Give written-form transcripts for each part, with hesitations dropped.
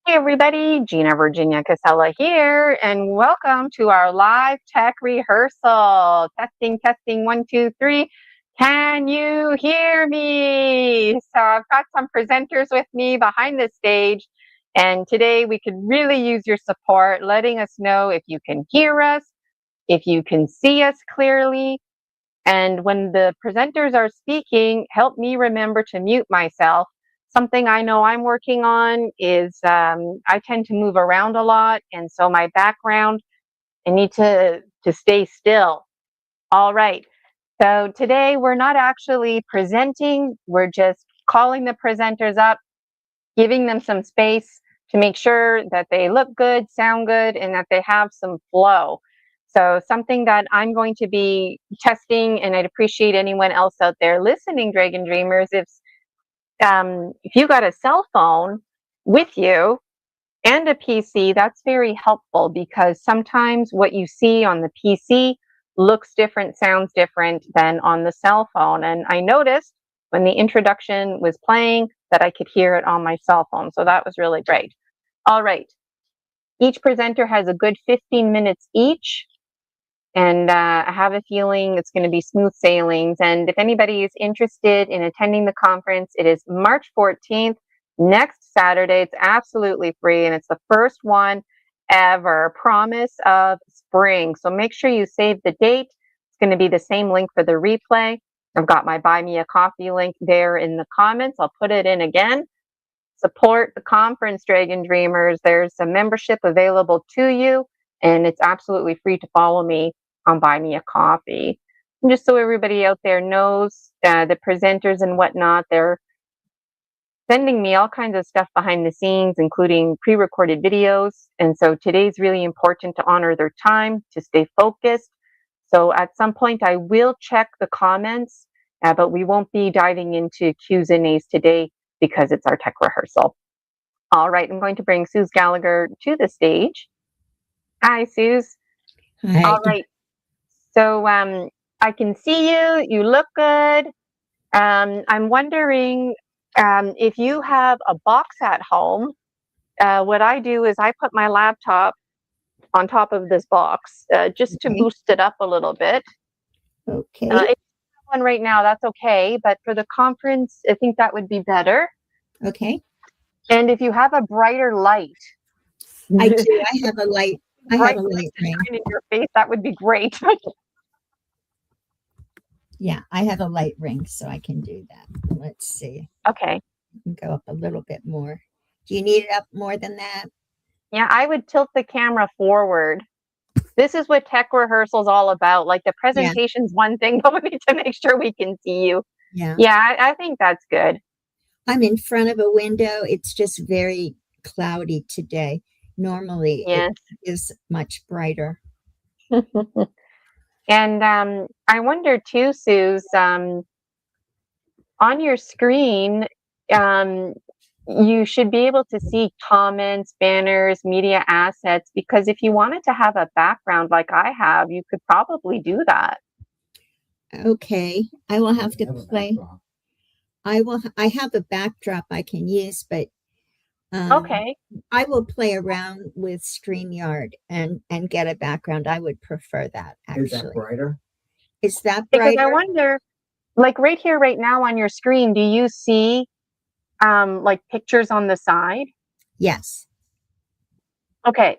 Hey everybody, Gina Virginia Casella here, and welcome to our live tech rehearsal. Testing, testing, 1, 2, 3. Can you hear me? So I've got some presenters with me behind the stage, and today we could really use your support, letting us know if you can hear us, if you can see us clearly, and when the presenters are speaking, help me remember to mute myself. Something I know I'm working on is I tend to move around a lot, and so my background, I need to stay still. All right. So today we're not actually presenting, we're just calling the presenters up, giving them some space to make sure that they look good, sound good, and that they have some flow. So something that I'm going to be testing, and I'd appreciate anyone else out there listening, Dragon Dreamers, if you got a cell phone with you and a PC, that's very helpful because sometimes what you see on the PC looks different, sounds different than on the cell phone. And I noticed when the introduction was playing that I could hear it on my cell phone. So that was really great. All right. Each presenter has a good 15 minutes each. And I have a feeling it's going to be smooth sailings. And if anybody is interested in attending the conference, it is March 14th, next Saturday. It's absolutely free, and it's the first one ever. Promise of spring. So make sure you save the date. It's going to be the same link for the replay. I've got my Buy Me a Coffee link there in the comments. I'll put it in again. Support the conference, Dragon Dreamers. There's a membership available to you, and it's absolutely free to follow me on Buy Me a Coffee. And just so everybody out there knows, the presenters and whatnot, they're sending me all kinds of stuff behind the scenes, including pre-recorded videos. And so today's really important to honor their time, to stay focused. So at some point, I will check the comments, but we won't be diving into Q's and A's today because it's our tech rehearsal. All right, I'm going to bring Suze Gallagher to the stage. Hi, Suze. Hi. All right. So I can see you. You look good. I'm wondering if you have a box at home. What I do is I put my laptop on top of this box just to boost it up a little bit. Okay. If you have one right now, that's okay. But for the conference, I think that would be better. Okay. And if you have a brighter light. I do. I have a light. I have a light ring. In your face, that would be great. Yeah, I have a light ring, so I can do that. Let's see. Okay. I can go up a little bit more. Do you need it up more than that? Yeah, I would tilt the camera forward. This is what tech rehearsal is all about. Like the presentation's one thing, but we need to make sure we can see you. Yeah. Yeah, I think that's good. I'm in front of a window. It's just very cloudy today. Normally, it is much brighter. And I wonder too, Suze, on your screen, you should be able to see comments, banners, media assets, because if you wanted to have a background like I have, you could probably do that. Okay, I will have to play. I have a backdrop I can use, but okay. I will play around with StreamYard and get a background. I would prefer that, actually. Is that brighter? Is that brighter? Because I wonder, like right here, right now on your screen, do you see like pictures on the side? Yes. Okay.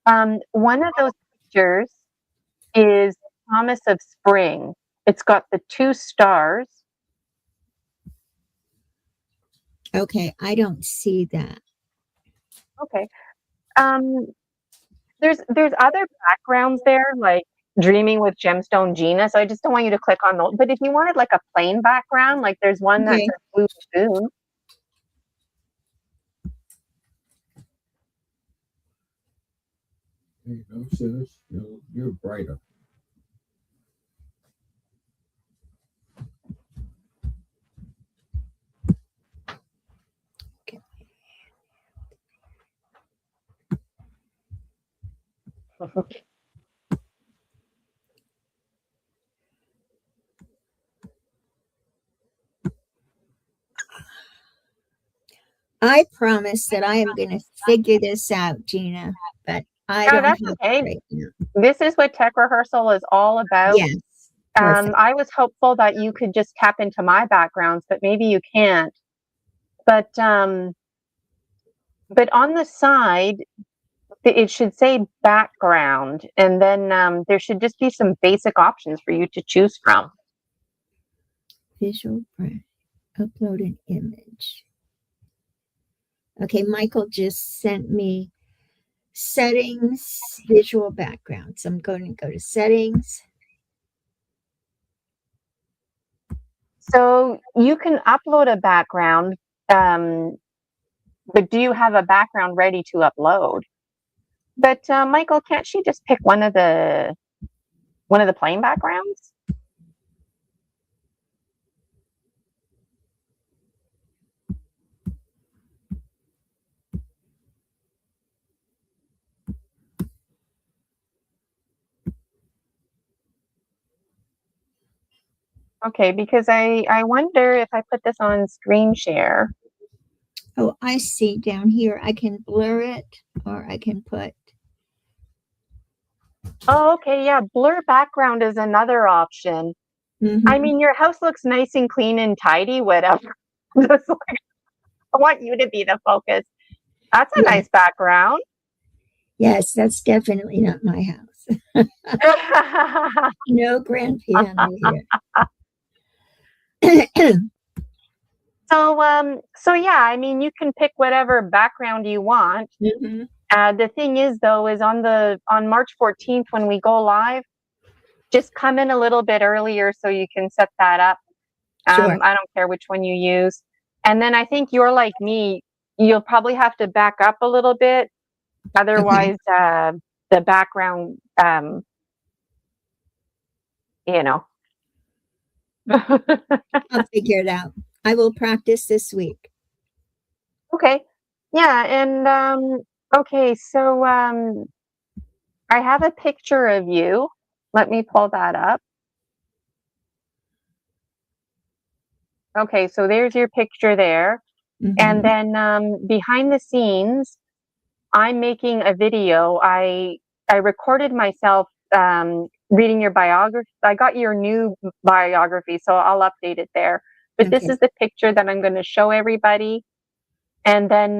One of those pictures is Promise of Spring. It's got the 2 stars. Okay, I don't see that. Okay. There's other backgrounds there, like Dreaming with Gemstone Gina. So I just don't want you to click on those. But if you wanted like a plain background, like there's one that's a blue spoon. There you go, Suze. You're brighter. Okay. I promise that I am going to figure this out, Gina, but I don't that's have okay. it right now. This is what tech rehearsal is all about. Yes. Perfect. I was hopeful that you could just tap into my backgrounds, but maybe you can't. But on the side, it should say background, and then there should just be some basic options for you to choose from. Visual brand. Upload an image. Okay, Michael just sent me settings, visual background. So I'm going to go to settings. So you can upload a background, but do you have a background ready to upload? But Michael, can't she just pick one of the plain backgrounds? Okay, because I wonder if I put this on screen share. Oh, I see down here. I can blur it, or I can put. Oh, okay, yeah. Blur background is another option. I mean, your house looks nice and clean and tidy, whatever. Just like, I want you to be the focus. That's a nice background. Yes, that's definitely not my house. No grand piano here. So yeah, I mean, you can pick whatever background you want. The thing is, though, is on March 14th when we go live, just come in a little bit earlier so you can set that up. Sure. I don't care which one you use. And then I think you're like me, you'll probably have to back up a little bit. Otherwise, the background, you know. I'll figure it out. I will practice this week. Okay. Yeah. And okay. So I have a picture of you. Let me pull that up. Okay. So there's your picture there. And then behind the scenes, I'm making a video. I recorded myself reading your biography. I got your new biography, so I'll update it there. But this is the picture that I'm going to show everybody. And then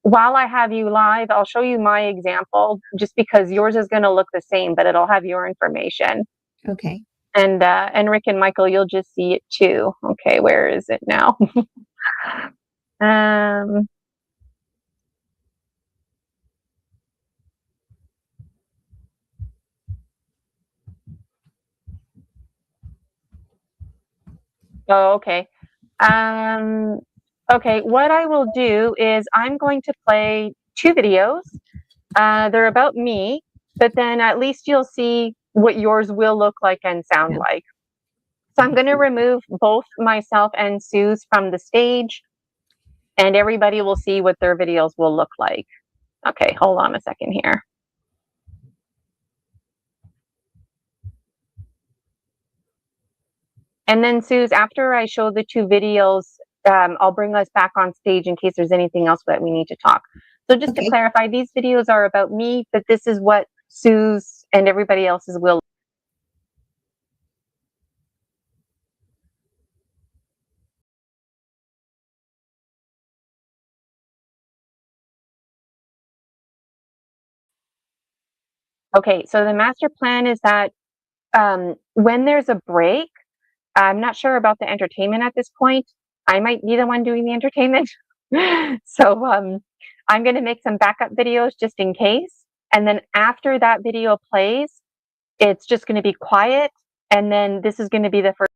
while I have you live, I'll show you my example, just because yours is going to look the same, but it'll have your information. Okay. And Rick and Michael, you'll just see it too. Okay, where is it now? Oh, okay. Okay, what I will do is I'm going to play 2 videos. They're about me, but then at least you'll see what yours will look like and sound like. So I'm going to remove both myself and Sue's from the stage, and everybody will see what their videos will look like. Okay, hold on a second here. And then, Suze, after I show the 2 videos, I'll bring us back on stage in case there's anything else that we need to talk. So just to clarify, these videos are about me, but this is what Suze and everybody else's will. Okay, so the master plan is that when there's a break, I'm not sure about the entertainment at this point. I might be the one doing the entertainment. So I'm going to make some backup videos just in case. And then after that video plays, it's just going to be quiet. And then this is going to be the first.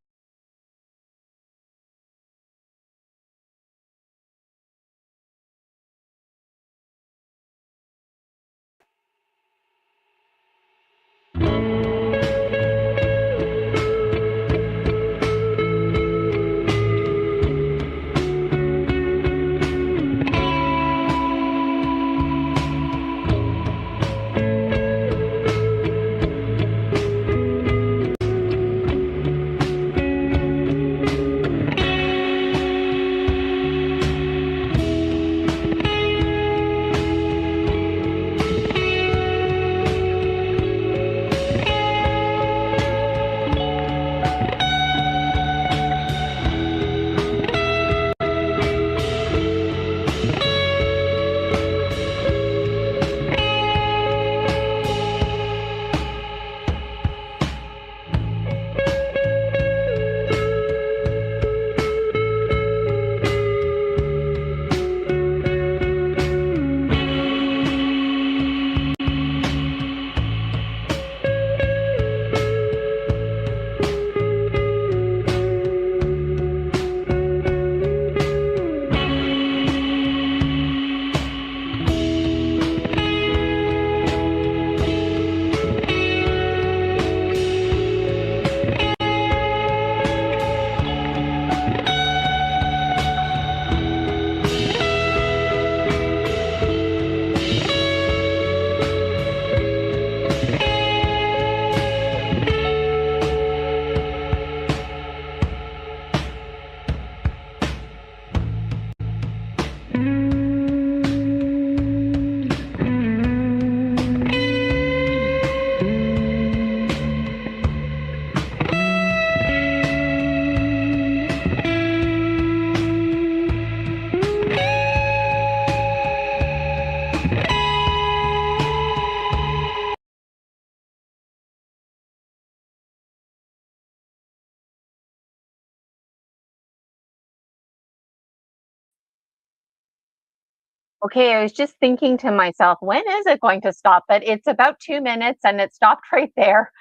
Okay, I was just thinking to myself, when is it going to stop? But it's about 2 minutes and it stopped right there.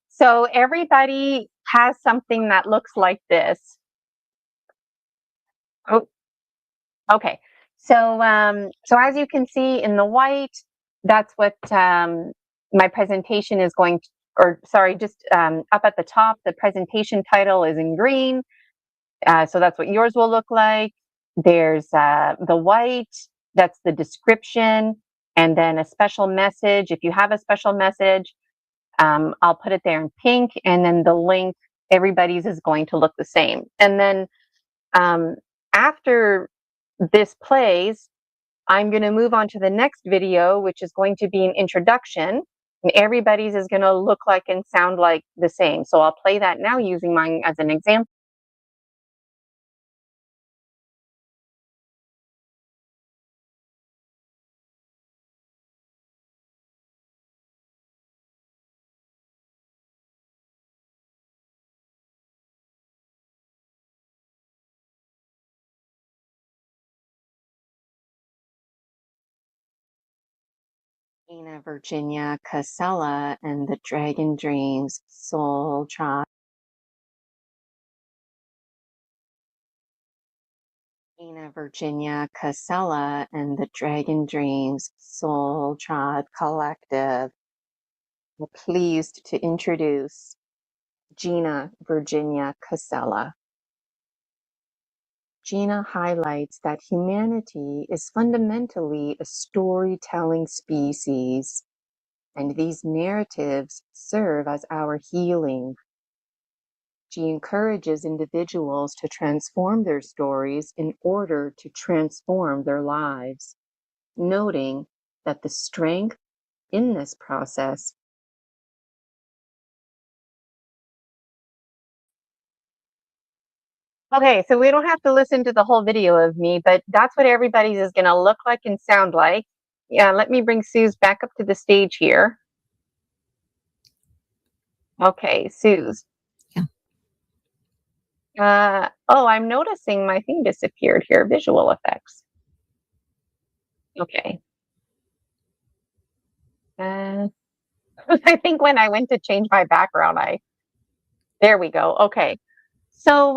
So everybody has something that looks like this. Oh, okay. So as you can see in the white, that's what my presentation is going to, or sorry, just up at the top, the presentation title is in green. So that's what yours will look like. There's the white, that's the description, and then a special message. If you have a special message, I'll put it there in pink, and then the link, everybody's is going to look the same. And then after this plays, I'm going to move on to the next video, which is going to be an introduction, and everybody's is going to look like and sound like the same. So I'll play that now using mine as an example. Virginia Casella and the Dragon Dreams Soul Tribe. Virginia Casella and the Dragon Dreams Soul Tribe Collective. We're pleased to introduce Gina Virginia Casella. Gina highlights that humanity is fundamentally a storytelling species, and these narratives serve as our healing. She encourages individuals to transform their stories in order to transform their lives, noting that the strength in this process Okay, so we don't have to listen to the whole video of me, but that's what everybody's is going to look like and sound like. Yeah, let me bring Suze back up to the stage here. Okay, Suze. Oh, I'm noticing my thing disappeared here, visual effects. Okay. I think when I went to change my background, there we go. Okay. So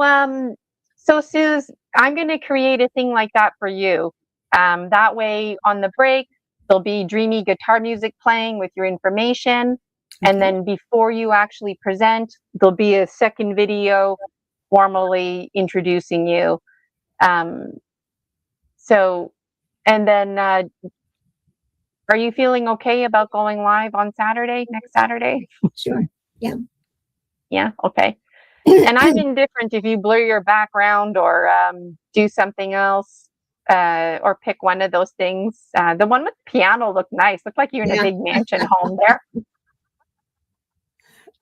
Suze, I'm going to create a thing like that for you. That way on the break, there'll be dreamy guitar music playing with your information. And then before you actually present, there'll be a second video formally introducing you. And then are you feeling okay about going live on Saturday, next Saturday? Sure. Yeah. Yeah. Okay. And I'm indifferent if you blur your background or do something else or pick one of those things. The one with the piano looked nice. Looked like you're in a big mansion home there.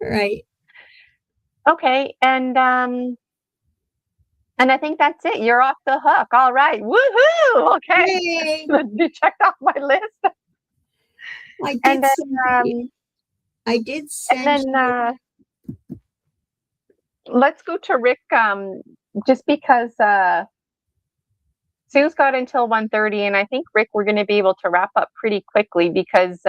Right. Okay. And I think that's it. You're off the hook. All right. Woohoo! Okay. Yay. You checked off my list. I did send Let's go to Rick, just because Sue's got until 1:30, and I think, Rick, we're going to be able to wrap up pretty quickly because,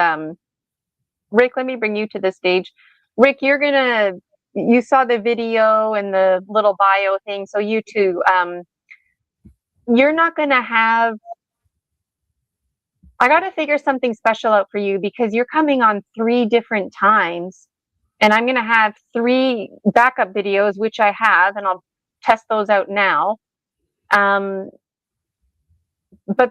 Rick, let me bring you to the stage. Rick, you saw the video and the little bio thing, so you too, you're not going to have, I got to figure something special out for you because you're coming on 3 different times. And I'm going to have 3 backup videos, which I have, and I'll test those out now. But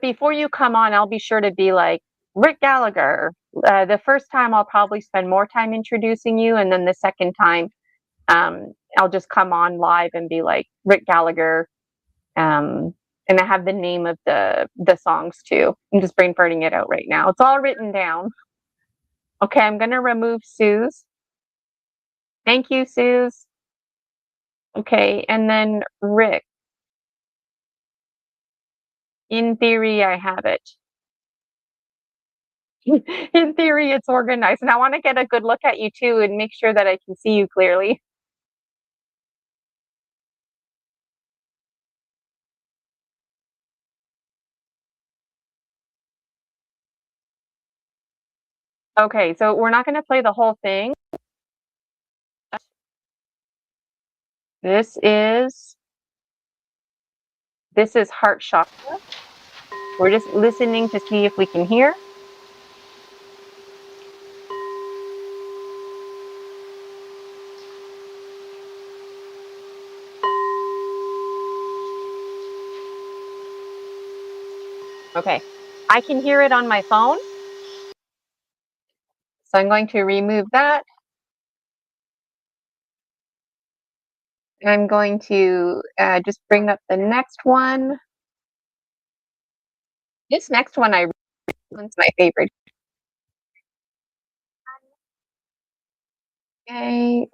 before you come on, I'll be sure to be like, Rick Gallagher. The first time, I'll probably spend more time introducing you. And then the second time, I'll just come on live and be like, Rick Gallagher. And I have the name of the songs too. I'm just brain farting it out right now. It's all written down. Okay, I'm going to remove Suze. Thank you, Suze. Okay, and then Rick. In theory, I have it. In theory, it's organized. And I want to get a good look at you too and make sure that I can see you clearly. Okay, so we're not going to play the whole thing. This is heart chakra. We're just listening to see if we can hear. Okay, I can hear it on my phone. So I'm going to remove that. I'm going to just bring up the next one. This next one, one's my favorite. Okay.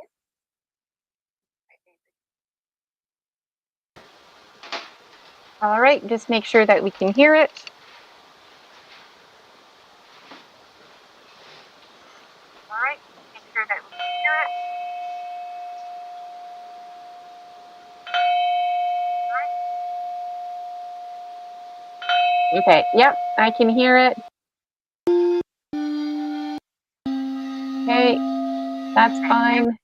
All right, just make sure that we can hear it. All right, make sure that we can hear it. Okay, yep, I can hear it. Okay, that's fine.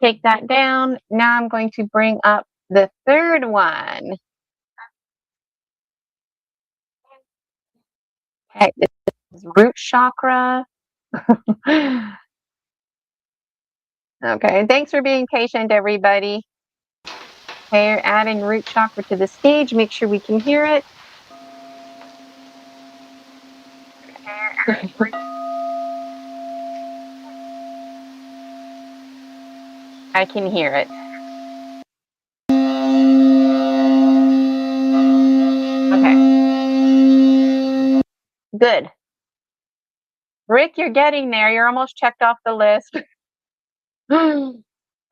Take that down. Now I'm going to bring up the third one. Okay, this is root chakra. Okay, thanks for being patient, everybody. Okay, adding root chakra to the stage. Make sure we can hear it. I can hear it. Okay. Good. Rick, you're getting there. You're almost checked off the list.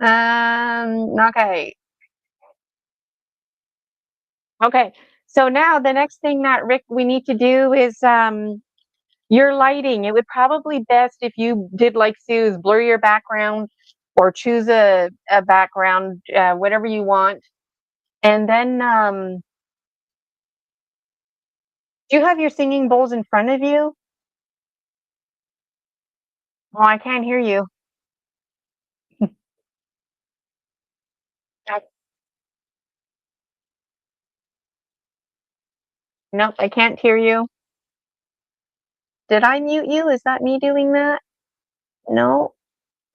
Okay. Okay. So now the next thing that Rick we need to do is your lighting. It would probably best if you did like Sue's, blur your background or choose a background, whatever you want. And then do you have your singing bowls in front of you? Oh, I can't hear you. Nope, I can't hear you. Did I mute you? Is that me doing that? No.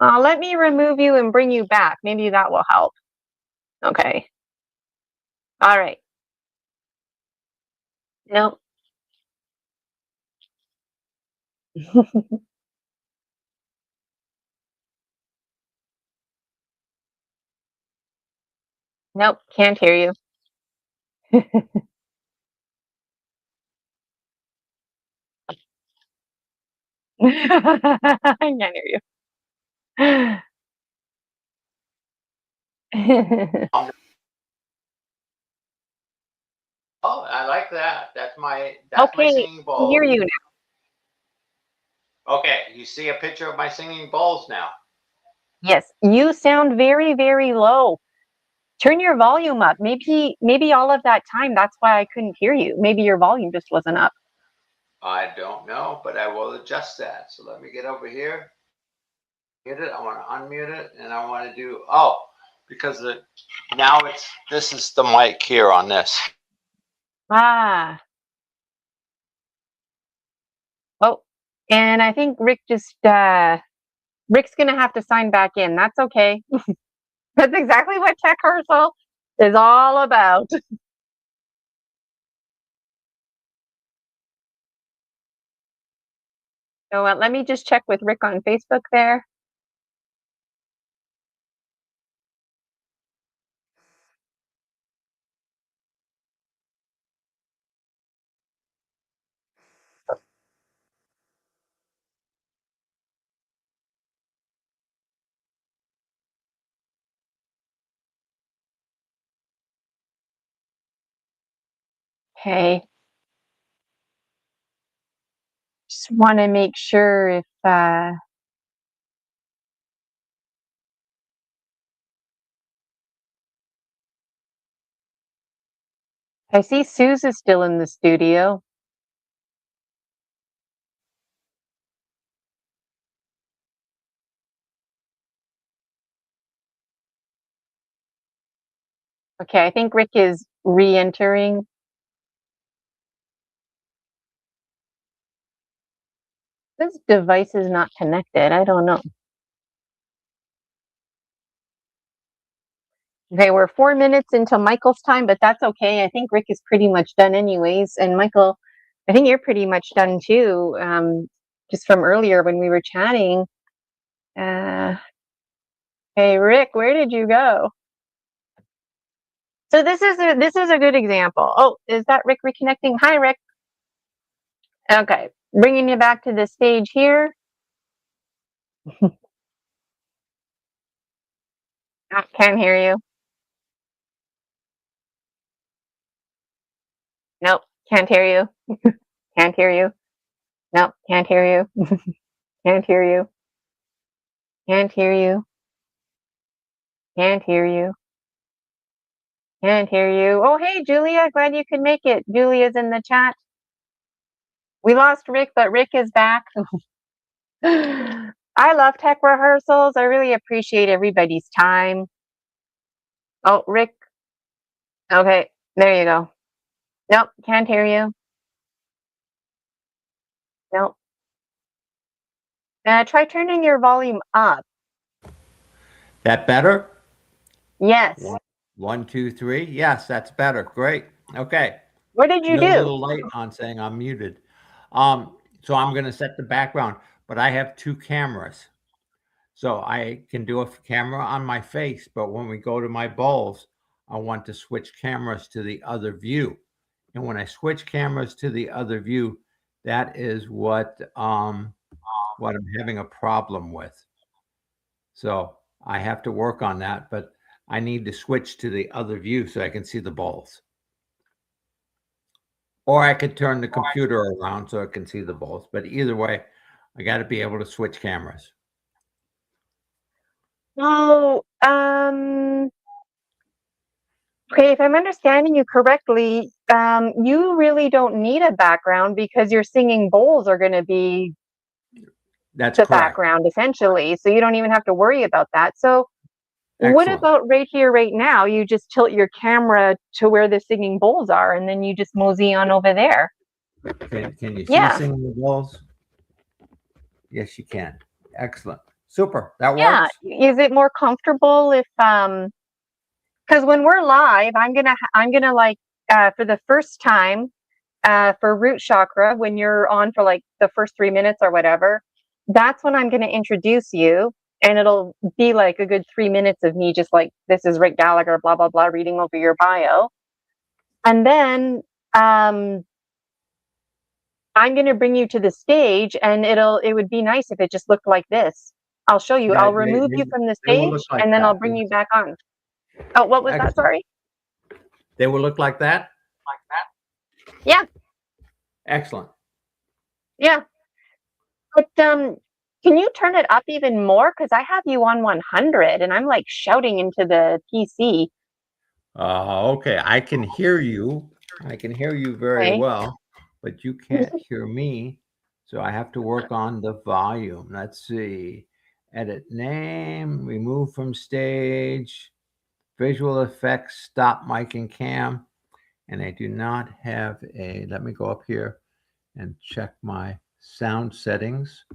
Let me remove you and bring you back. Maybe that will help. Okay. All right. Nope. Nope, can't hear you. I can't hear you. Oh, I like that. That's my Okay, singing I can hear bowl. you now. Okay, you see a picture of my singing bowls now. Yes, you sound very, very low. Turn your volume up. Maybe all of that time, that's why I couldn't hear you. Maybe your volume just wasn't up. I don't know, but I will adjust that. So let me get over here. Mute it. I want to unmute it, and I want to do because now this is the mic here on this. Ah. Oh, and I think Rick just Rick's gonna have to sign back in. That's okay. That's exactly what Tech Rehearsal is all about. So let me just check with Rick on Facebook there. Okay. Just want to make sure if I see Suze is still in the studio. Okay, I think Rick is re-entering. This device is not connected. I don't know. Okay, we're 4 minutes until Michael's time, but that's okay. I think Rick is pretty much done anyways. And Michael, I think you're pretty much done too. Just from earlier when we were chatting. Hey Rick, where did you go? So this is a good example. Oh, is that Rick reconnecting? Hi Rick. Okay, bringing you back to the stage here. Can't hear you. Nope, can't hear you. Can't hear you. Nope, can't hear you. Can't hear you. Can't hear you. Can't hear you. Can't hear you. Oh, hey, Julia. Glad you could make it. Julia's in the chat. We lost Rick, but Rick is back. I love tech rehearsals. I really appreciate everybody's time. Oh, Rick. Okay, there you go. Nope, can't hear you. Nope. Try turning your volume up. That better? Yes. 1, 2, 3. Yes, that's better. Great. Okay. What did you No do? little light on saying I'm muted. So I'm going to set the background, but I have 2 cameras. So I can do a camera on my face, but when we go to my bowls, I want to switch cameras to the other view. And when I switch cameras to the other view, that is what I'm having a problem with. So I have to work on that, but I need to switch to the other view so I can see the bowls. Or I could turn the computer around so I can see the bowls. But either way, I got to be able to switch cameras. Oh, okay, if I'm understanding you correctly, you really don't need a background because your singing bowls are going to be That's the correct. background essentially. So you don't even have to worry about that. So what Excellent. about right here, right now? You just tilt your camera to where the singing bowls are, and then you just mosey on over there. Can you see Yeah. singing the bowls? Yes, you can. Excellent. Super. That Yeah. works. Is it more comfortable if because when we're live, I'm gonna like for the first time for root chakra, when you're on for like the first 3 minutes or whatever, that's when I'm gonna introduce you. And it'll be like a good 3 minutes of me just like, this is Rick Gallagher, blah, blah, blah, reading over your bio. And then I'm going to bring you to the stage, and it would be nice if it just looked like this. I'll show you. Yeah, I'll remove you from the they will stage, look like and then that, I'll bring yes. you back on. Oh, what was that? Excellent. Sorry. They will look like that? Yeah. Excellent. Yeah. But can you turn it up even more? Because I have you on 100, and I'm like shouting into the PC. Okay. I can hear you. I can hear you very Okay. well, but you can't hear me. So I have to work on the volume. Let's see. Edit name, remove from stage, visual effects, stop mic and cam. And I do not have let me go up here and check my sound settings.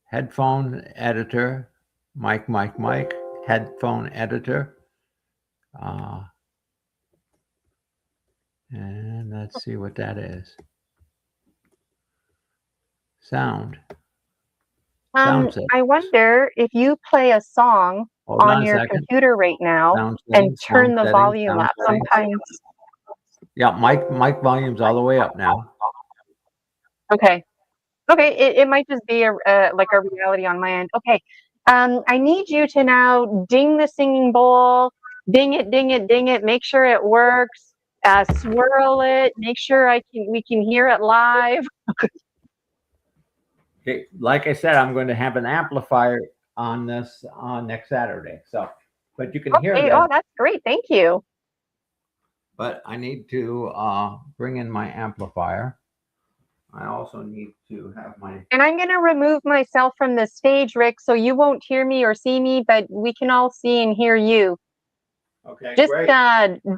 Headphone editor, mic, headphone editor. And let's see what that is. Sound. I wonder if you play a song on your computer right now and turn the volume up. Sometimes. Yeah, mic volume's all the way up now. Okay. Okay. It might just be like a reality on my end. Okay. I need you to now ding the singing bowl. Ding it, ding it, ding it. Make sure it works. Swirl it. Make sure we can hear it live. Okay, like I said, I'm going to have an amplifier on this on next Saturday. So, but you can hear Okay. that. Oh, that's great. Thank you. But I need to bring in my amplifier. I also need to have my. And I'm going to remove myself from the stage, Rick, so you won't hear me or see me, but we can all see and hear you. Okay, Just great.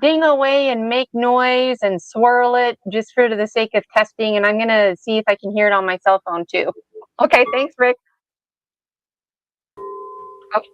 ding away and make noise and swirl it just for the sake of testing. And I'm going to see if I can hear it on my cell phone too. Okay, thanks, Rick. Okay.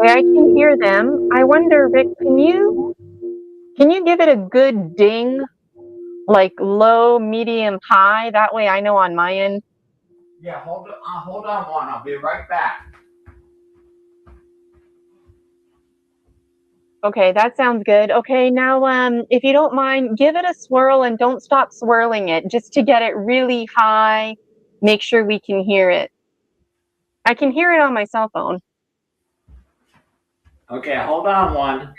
I can hear them. I wonder, Rick, can you give it a good ding, like low, medium, high? That way I know on my end. Yeah, hold on one. I'll be right back. Okay, that sounds good. Okay, now if you don't mind, give it a swirl and don't stop swirling it just to get it really high. Make sure we can hear it. I can hear it on my cell phone. Okay, hold on one.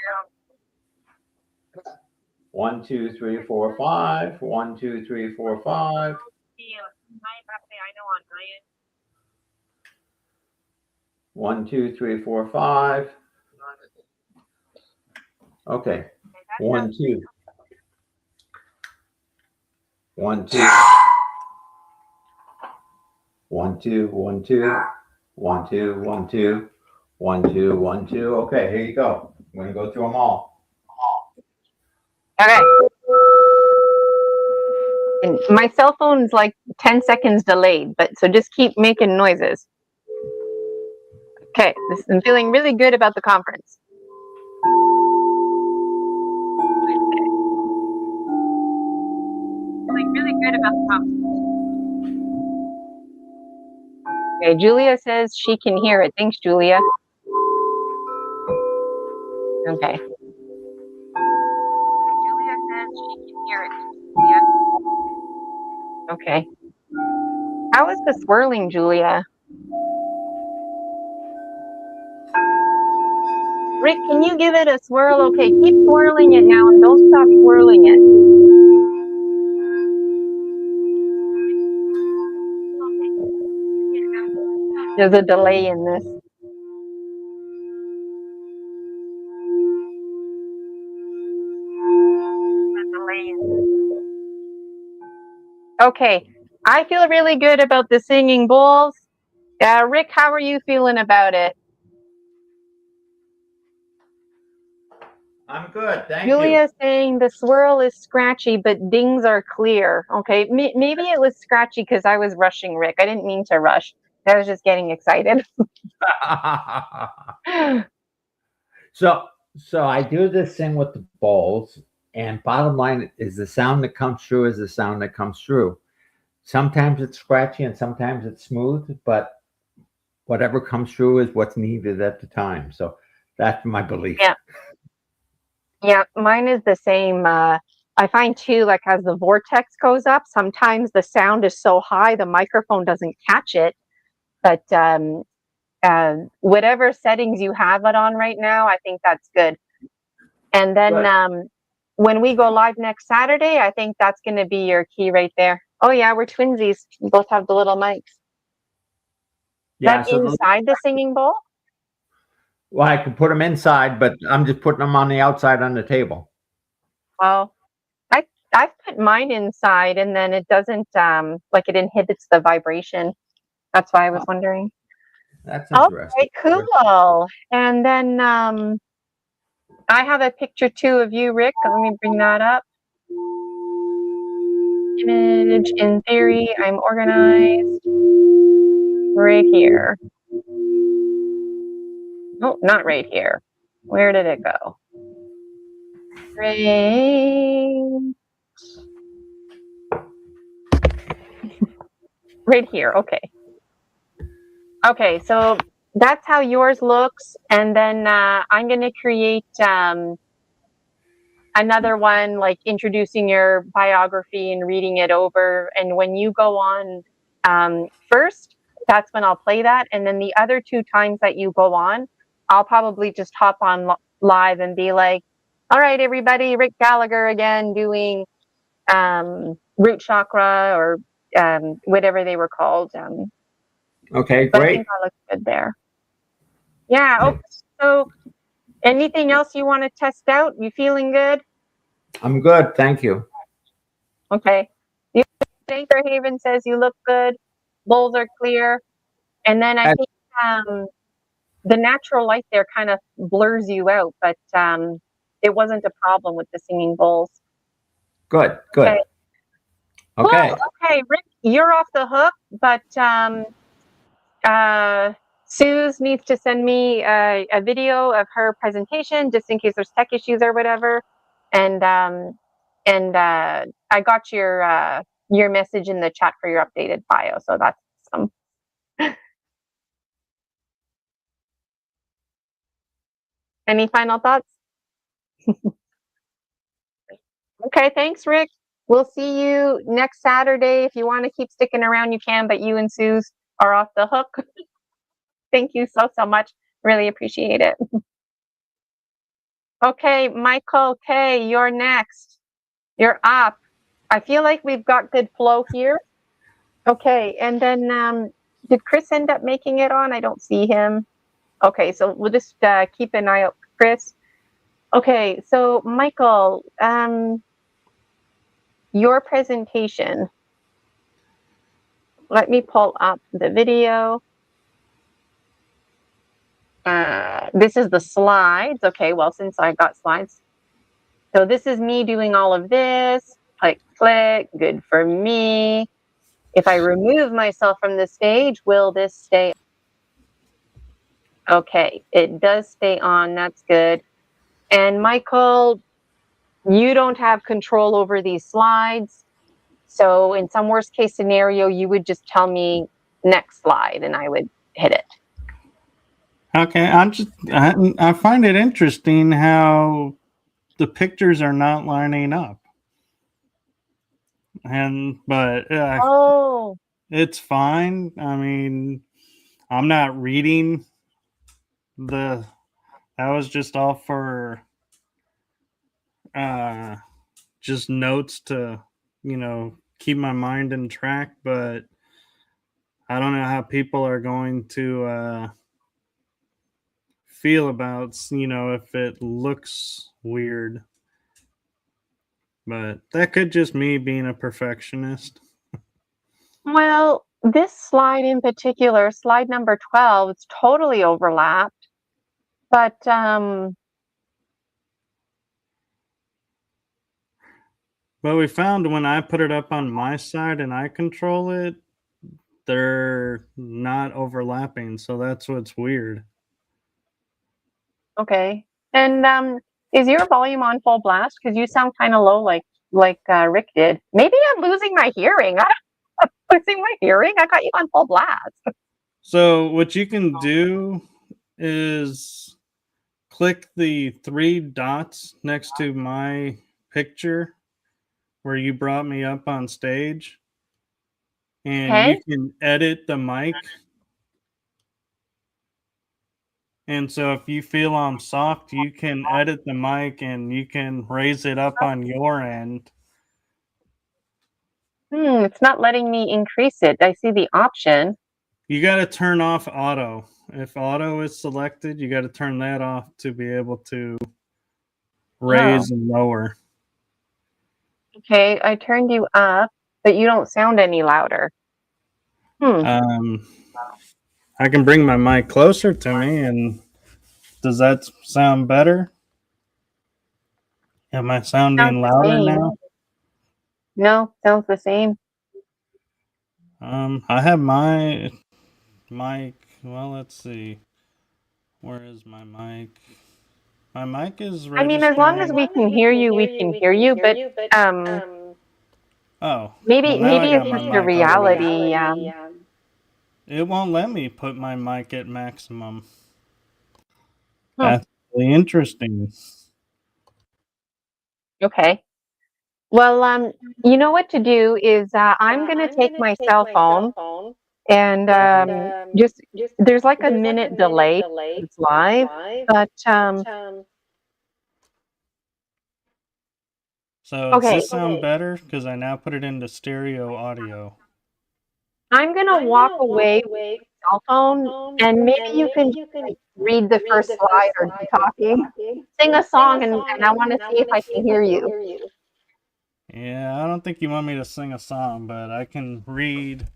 1, 2, 3, 4, 5. 1, 2, 3, 4, 5. I know on my end. 1, 2, 3, 4, 5. Okay. 1, 2. 1, 2. 1, 2, 1, 2. 1, 2, 1, 2. 1, 2, 1, 2. Okay, here you go. I'm going to go through them all. Okay. And my cell phone's like 10 seconds delayed, but so just keep making noises. Okay, I'm feeling really good about the conference. Feeling really good about the conference. Okay, Julia says she can hear it. Thanks, Julia. Okay. Julia says she can hear it. Julia. Okay. How is the swirling, Julia? Rick, can you give it a swirl? Okay, keep swirling it now and don't stop swirling it. There's a delay in this. Okay, I feel really good about the singing bowls. Rick, how are you feeling about it? I'm good. Thank you. Julia's saying the swirl is scratchy, but dings are clear. Okay, maybe it was scratchy because I was rushing Rick. I didn't mean to rush. I was just getting excited. So I do this thing with the bowls, and bottom line is the sound that comes through is the sound that comes through. Sometimes it's scratchy and sometimes it's smooth, but whatever comes through is what's needed at the time. So that's my belief. Yeah. Yeah, mine is the same. I find too, like as the vortex goes up, sometimes the sound is so high the microphone doesn't catch it. But whatever settings you have it on right now, I think that's good. And then when we go live next Saturday, I think that's going to be your key right there. Oh yeah, we're twinsies. We both have the little mics. Yeah, That inside the singing bowl? Well, I could put them inside, but I'm just putting them on the outside on the table. Well, I've put mine inside, and then it doesn't like it inhibits the vibration. That's why I was wondering. That's interesting. Okay, cool. And then I have a picture too of you, Rick. Let me bring that up. Image in theory. I'm organized right here. Oh, not right here. Where did it go? Right. Right here. Okay. Okay, so that's how yours looks. And then I'm going to create another one, like introducing your biography and reading it over. And when you go on first, that's when I'll play that. And then the other 2 times that you go on, I'll probably just hop on live and be like, all right, everybody, Rick Gallagher again doing root chakra or whatever they were called. Okay, But I great. think I look good there. Yeah. Oh, so anything else you want to test out? You feeling good? I'm good. Thank you. Okay. Anchor Haven says you look good. Bowls are clear. And then I think the natural light there kind of blurs you out, but it wasn't a problem with the singing bowls. Good. Good. Okay. Well, okay, Rick, you're off the hook, but Suze needs to send me a video of her presentation just in case there's tech issues or whatever. And I got your message in the chat for your updated bio, so that's awesome. Any final thoughts? Okay, thanks, Rick. We'll see you next Saturday. If you want to keep sticking around, you can, but you and Suze are off the hook. Thank you so much. Really appreciate it. Okay, Michael K., you're next. You're up. I feel like we've got good flow here. Okay, and then did Chris end up making it on? I don't see him. Okay, so we'll just keep an eye out for Chris. Okay, so Michael, your presentation. Let me pull up the video. This is the slides. Okay, well, since I got slides. So this is me doing all of this. Click, click, good for me. If I remove myself from the stage, will this stay? Okay, it does stay on. That's good. And Michael, you don't have control over these slides. So in some worst case scenario, you would just tell me next slide and I would hit it. Okay, I find it interesting how the pictures are not lining up. But it's fine. I mean, I'm not reading that was just all for just notes to, keep my mind in track, but I don't know how people are going to feel about, if it looks weird. But that could just me being a perfectionist. Well, this slide in particular, slide number 12, it's totally overlapped. But we found when I put it up on my side and I control it, they're not overlapping. So that's what's weird. Okay. And is your volume on full blast? Because you sound kind of low, like Rick did. Maybe I'm losing my hearing. I'm losing my hearing. I got you on full blast. So what you can do is click the 3 dots next to my picture where you brought me up on stage, and you can edit the mic. And so if you feel I'm soft, you can edit the mic and you can raise it up on your end. It's not letting me increase it. I see the option. You got to turn off auto. If auto is selected, you got to turn that off to be able to raise and lower. Okay, I turned you up, but you don't sound any louder. I can bring my mic closer to me, and does that sound better? Am I sounding louder now? No, sounds the same. I have my mic. Well, let's see. Where is my mic? My mic is registering. I mean, as long as we can hear you, we can hear you. But Oh, Maybe well, now I maybe got it's my just mic a on. reality. It won't let me put my mic at maximum. Hmm. That's really interesting. Okay. Well, you know what to do is I'm gonna take my cell phone and just there's like a minute delay when it's live, but So does okay. this sound better? Because I now put it into stereo audio. I'm gonna walk away with my cell phone and maybe you can just like read the first slide or do talking. Sing a song and I want to see if I can hear you. Yeah, I don't think you want me to sing a song, but I can read.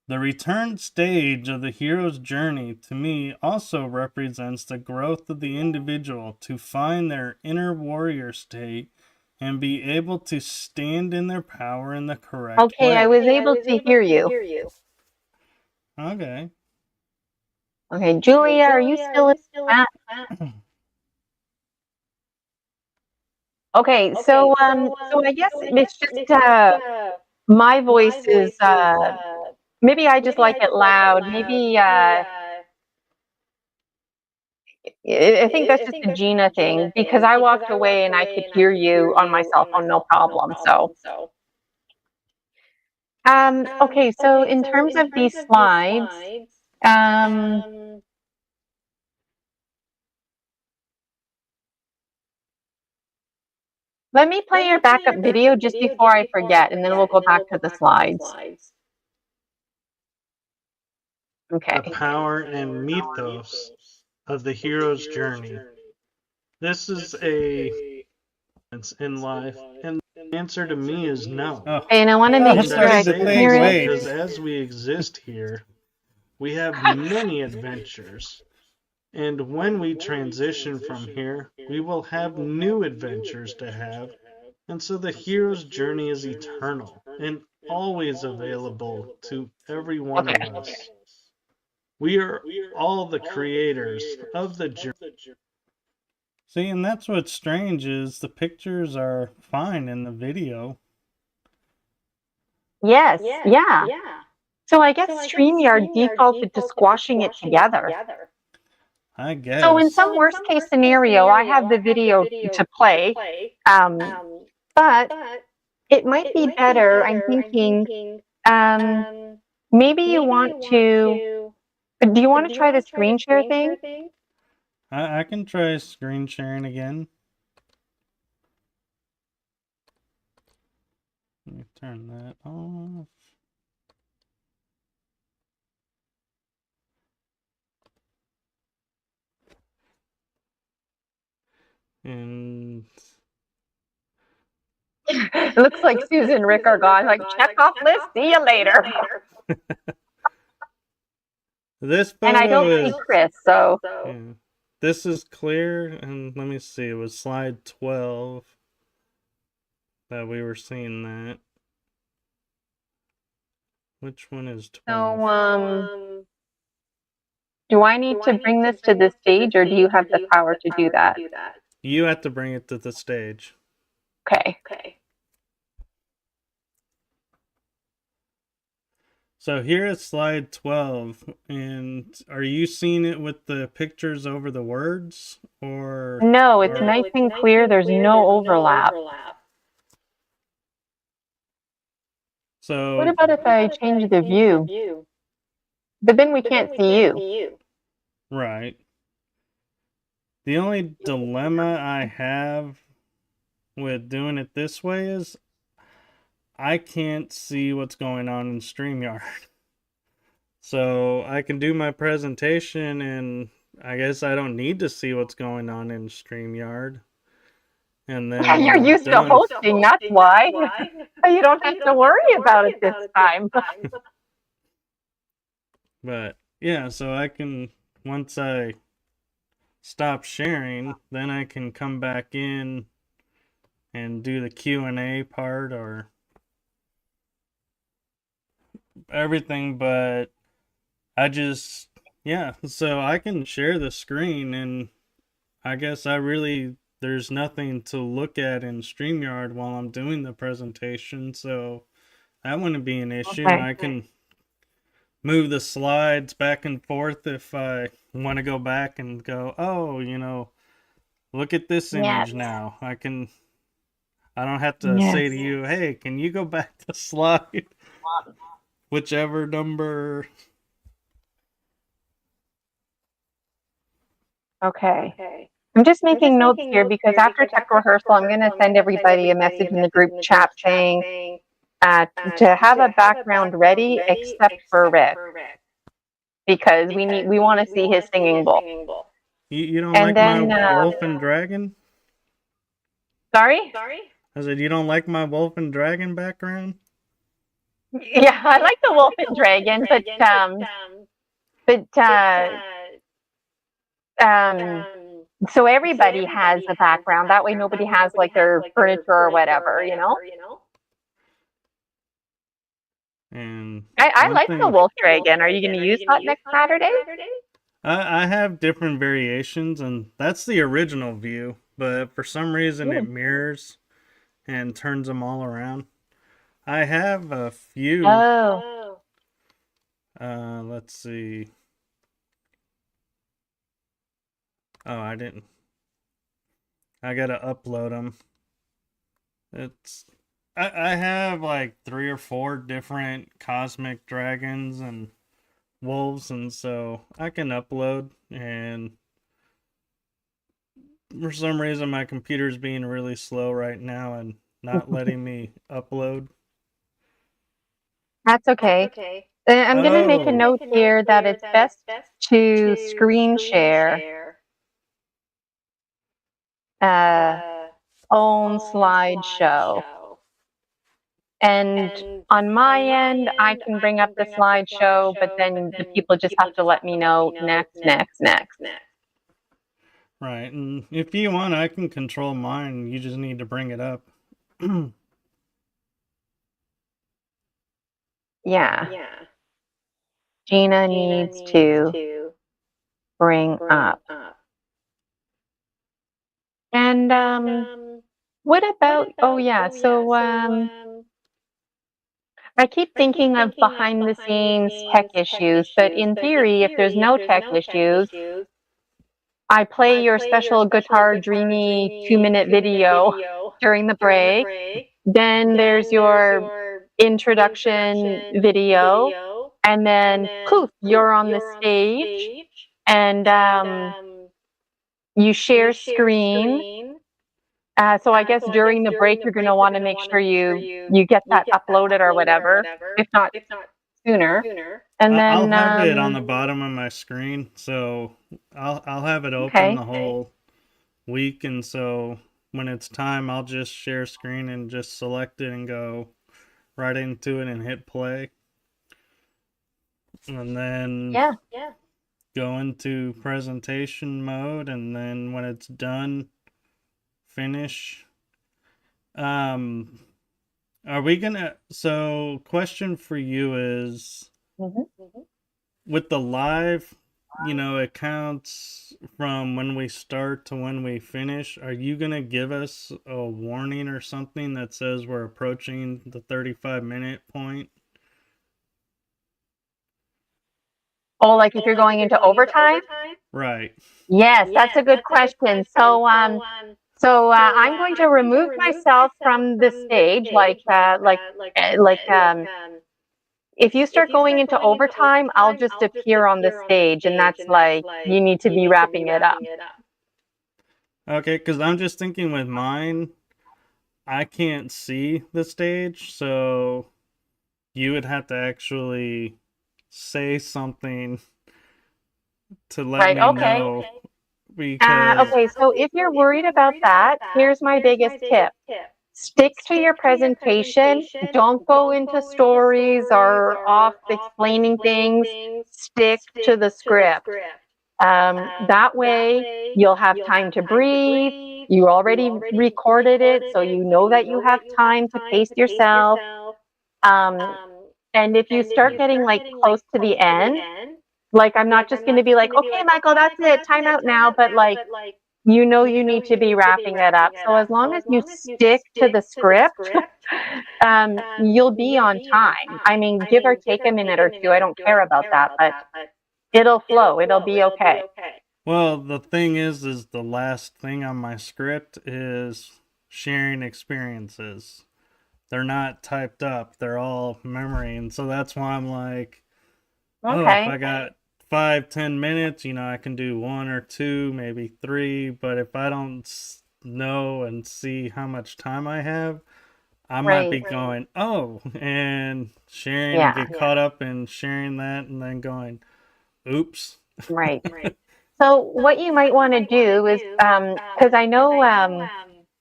The return stage of the hero's journey to me also represents the growth of the individual to find their inner warrior state and be able to stand in their power in the correct Okay, way. I was able to hear you. Okay. Okay, Julia, are you still in chat? Okay, so I guess it's just my voice is maybe I just like it loud. Maybe I think that's just a Gina thing because I walked away and I could hear you on my cell phone, no problem. So okay, so in terms of these slides, um let me play your backup video just before I forget, and then we'll go back to the slides. The Okay. power and mythos of the hero's journey. This is a in life, and the answer to me is no. Okay, and I want to make sure I can hear it. Because as we exist here, we have many adventures. And when we transition from here, we will have new adventures to have. And so the hero's journey is eternal and always available to every one of us. We are all the creators of the journey. See, and that's what's strange is the pictures are fine in the video. Yes, yeah. So I guess StreamYard defaulted to squashing it together. I guess. So in some worst case scenario, I have the video to play, but it might be better. I'm thinking maybe you want to. Do you want to try the screen share thing? I can try screen sharing again. Let me turn that off. And It looks like Susan and Rick are gone. Like, check off list. See you later. this photo And I don't see Chris, so yeah. This is clear, and let me see. It was slide 12 that we were seeing that. Which one is 12? so do I need to bring this to the stage, or do you have the power to do that? You have to bring it to the stage. Okay. So here is slide 12, and are you seeing it with the pictures over the words, or No, it's nice and clear. There's no overlap. So What about if I change the view? But then we can't see you. right. The only dilemma I have with doing it this way is I can't see what's going on in StreamYard. So I can do my presentation, and I guess I don't need to see what's going on in StreamYard. And then You're used to hosting, that's why. You don't have to worry about it this time. But yeah, so I can, once I stop sharing, then I can come back in and do the Q&A part or everything, but I just, yeah, so I can share the screen, and I guess there's nothing to look at in StreamYard while I'm doing the presentation, so that wouldn't be an issue. Okay. I can move the slides back and forth if I want to go back and go, oh, look at this image now. I don't have to say to you, hey, can you go back to slide? Whichever number. Okay. I'm just making notes here because after tech rehearsal, I'm going to send everybody a message in the group chat saying to have a background ready except for Rick, because we want to see his singing bowl. You don't And like then, my wolf and dragon? Sorry? I said, you don't like my wolf and dragon background? Yeah, I like the wolf and dragon, but so everybody has a background. That way nobody has like their furniture or whatever, And I like the wolf dragon. Are you going to use that next Saturday? I have different variations, and that's the original view, but for some reason it mirrors and turns them all around. I have a few. Oh. Let's see. Oh, I didn't. I gotta upload them. I have like 3 or 4 different cosmic dragons and wolves, and so I can upload, and for some reason my computer's being really slow right now and not letting me upload. That's okay. I'm going to make a note here that it's best to screen share own slideshow. And on my end, I can bring up the slideshow, but then the people just have to let me know next. Right, and if you want, I can control mine. You just need to bring it up. Yeah. Gina needs to bring up. And what about, so I keep thinking of behind the scenes tech issues, but in theory, if there's no tech issues, I play your special guitar dreamy 2-minute video during the break. Then there's your introduction video, and then poof, you're on the stage, and you share screen. So I guess during the break, you're going to want to make sure you get that uploaded or whatever, if not sooner. And then I'll have it on the bottom of my screen, so I'll have it open the whole week, and so when it's time, I'll just share screen and just select it and go right into it and hit play, and then go into presentation mode, and then when it's done, finish. Are we gonna? So, question for you is, with the live, it counts from when we start to when we finish. Are you gonna give us a warning or something that says we're approaching the 35-minute point? Oh, like if you're going into overtime? Right. Yes, that's a good question. So, I'm going to remove myself from the stage, if you start going into overtime, I'll just appear on the stage, and that's like, you need to be wrapping it up. Okay, because I'm just thinking with mine, I can't see the stage, so you would have to actually say something to let me know. Because okay, so if you're worried about that, here's my biggest tip. Stick to your presentation. Don't go into stories or off explaining things. Stick to the script. That way, you'll have time to breathe. You already recorded it, so you know that you have time to pace yourself. And if you start getting like close to the end, like I'm not just going to be like, okay, Michael, that's it, time out now, but like you know you need to be wrapping it up. So as long as you stick to the script, you'll be on time. I mean, give or take a minute or two. I don't care about that, but it'll flow. It'll be okay. Well, the thing is the last thing on my script is sharing experiences. They're not typed up. They're all memory. And so that's why I'm like, oh, if I got 5-10 minutes, I can do 1 or 2, maybe 3. But if I don't know and see how much time I have, I might be going, oh, and sharing and get caught up in sharing that and then going, oops. Right. So what you might want to do is, because I know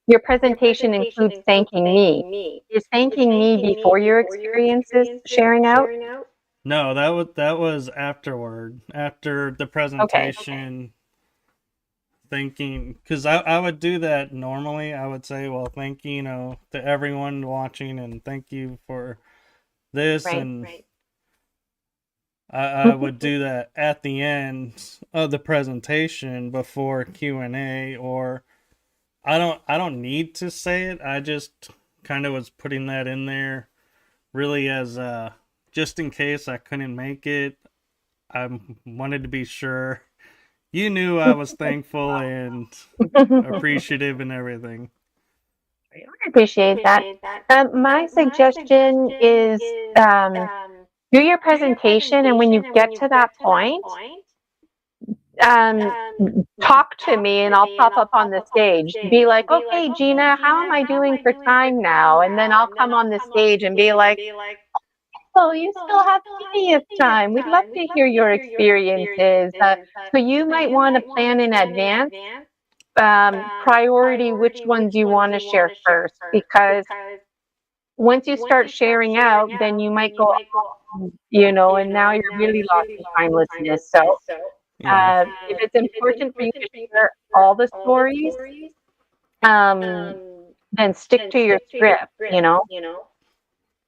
your presentation includes thanking me. Is thanking me before your experiences sharing out? No, that was afterward, after the presentation. Thanking, because I would do that normally. I would say, well, thank you, to everyone watching, and thank you for this, and I would do that at the end of the presentation before Q&A, or I don't need to say it. I just kind of was putting that in there really as just in case I couldn't make it. I wanted to be sure you knew I was thankful and appreciative and everything. I appreciate that. My suggestion is do your presentation, and when you get to that point, talk to me and I'll pop up on the stage. Be like, okay, Gina, how am I doing for time now? And then I'll come on the stage and be like, oh, you still have plenty of time. We'd love to hear your experiences. So you might want to plan in advance, priority which ones you want to share first, because once you start sharing out, then you might go, and now you're really lost in timelessness. So if it's important for you to share all the stories, then stick to your script,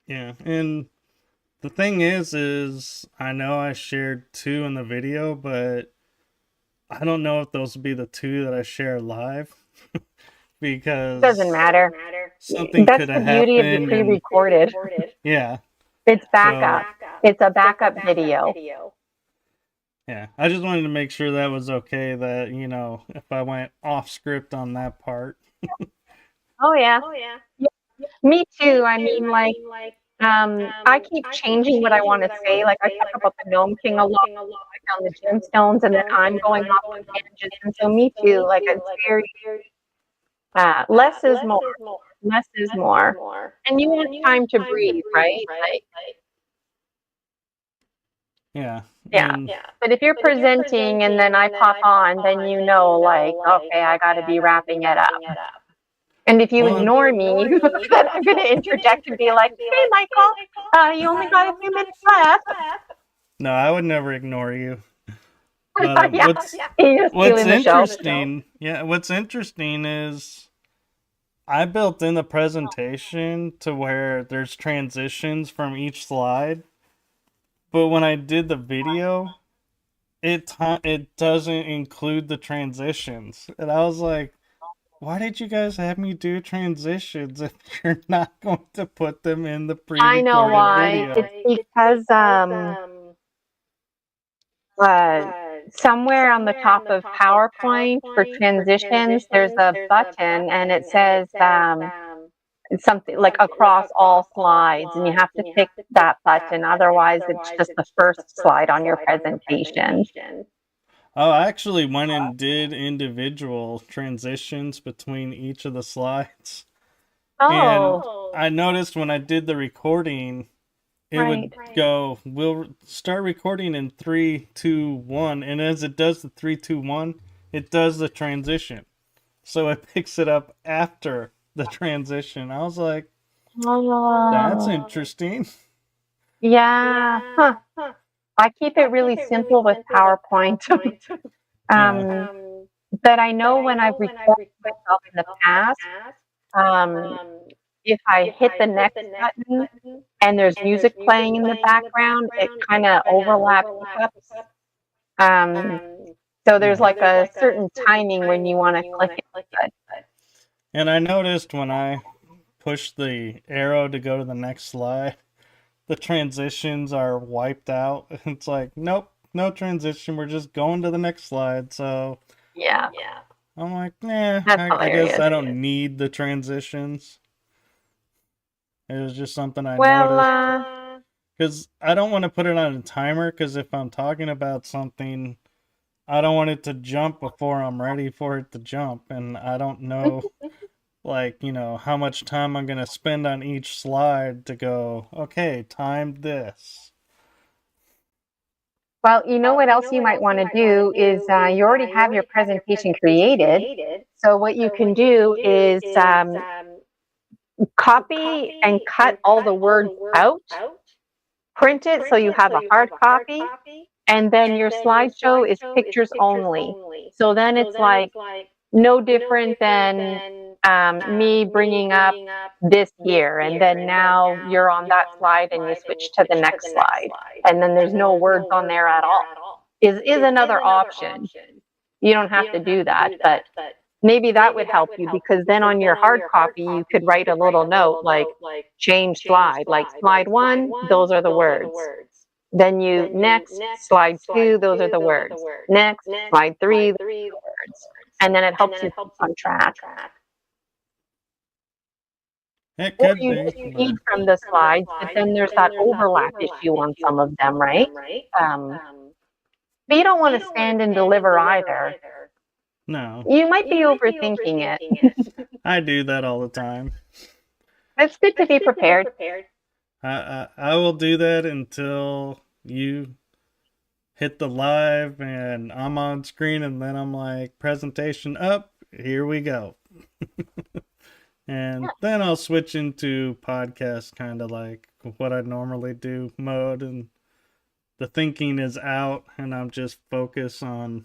Yeah, and the thing is I know I shared 2 in the video, but I don't know if those would be the 2 that I share live. Because it doesn't matter. Something That's could the have beauty of happened. the pre-recorded. Yeah. It's backup. It's a backup video. Yeah. I just wanted to make sure that was okay, that, if I went off script on that part. Oh, yeah. Me too. I mean, like, I keep changing what I want to say. Like, I talk about the Gnome King a lot, like on the gemstones, and then I'm going off on tangents. And so, me too. Like, it's very less is more. Less is more. And you want time to breathe, right? Like, Yeah. yeah. But if you're presenting and then I pop on, then like, okay, I got to be wrapping it up. And if you ignore me, then I'm going to interject and be like, hey, Michael, you only got a few minutes left. No, I would never ignore you. But what's interesting, what's interesting is I built in the presentation to where there's transitions from each slide. But when I did the video, it doesn't include the transitions. And I was like, why did you guys have me do transitions if you're not going to put them in the pre-recorded video? I know why. It's because somewhere on the top of PowerPoint for transitions, there's a button and it says something like across all slides, and you have to pick that button. Otherwise, it's just the first slide on your presentation. Oh, I actually went and did individual transitions between each of the slides. Oh. And I noticed when I did the recording, it would go, we'll start recording in 3, 2, 1. And as it does the 3, 2, 1, it does the transition. So it picks it up after the transition. I was like, that's interesting. Yeah. Huh. I keep it really simple with PowerPoint. But I know when I've recorded myself in the past, if I hit the next button and there's music playing in the background, it kind of overlaps. So there's like a certain timing when you want to click it. But And I noticed when I push the arrow to go to the next slide, the transitions are wiped out. It's like, nope, no transition. We're just going to the next slide. So yeah, I'm like, nah, that's I guess hilarious. I don't need the transitions. It was just something I Well, noticed. Because I don't want to put it on a timer, because if I'm talking about something, I don't want it to jump before I'm ready for it to jump. And I don't know, like, how much time I'm going to spend on each slide to go, okay, time this. well, you know what else you might want to do is you already have your presentation created. So what you can do is copy and cut all the words out, print it so you have a hard copy, and then your slideshow is pictures only. So then it's like no different than me bringing up this here, and then now you're on that slide and you switch to the next slide, and then there's no words on there at all. Is another option. You don't have to do that, but maybe that would help you, because then on your hard copy you could write a little note like change slide, like slide 1, those are the words. Then you next slide 2, those are the words. Next slide 3, those are the words. And then it helps you keep on track. It Or could you be. just read from the slides, but then there's that overlap issue on some of them, right? But you don't want to stand and deliver either. No. You might be overthinking it. I do that all the time. It's good to be prepared. I will do that until you hit the live and I'm on screen, and then I'm like, presentation up, here we go. And then I'll switch into podcast, kind of like what I normally do mode, and the thinking is out and I'm just focused on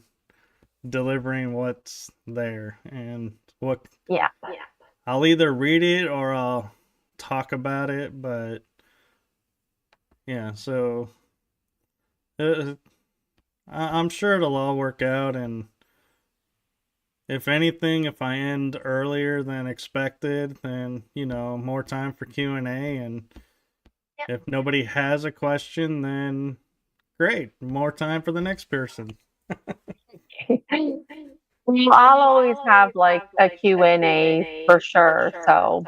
delivering what's there. And what I'll either read it or I'll talk about it, but yeah, so I'm sure it'll all work out. And if anything, if I end earlier than expected, then more time for Q&A, and if nobody has a question, then great, more time for the next person. I'll always have like a Q&A for sure. So,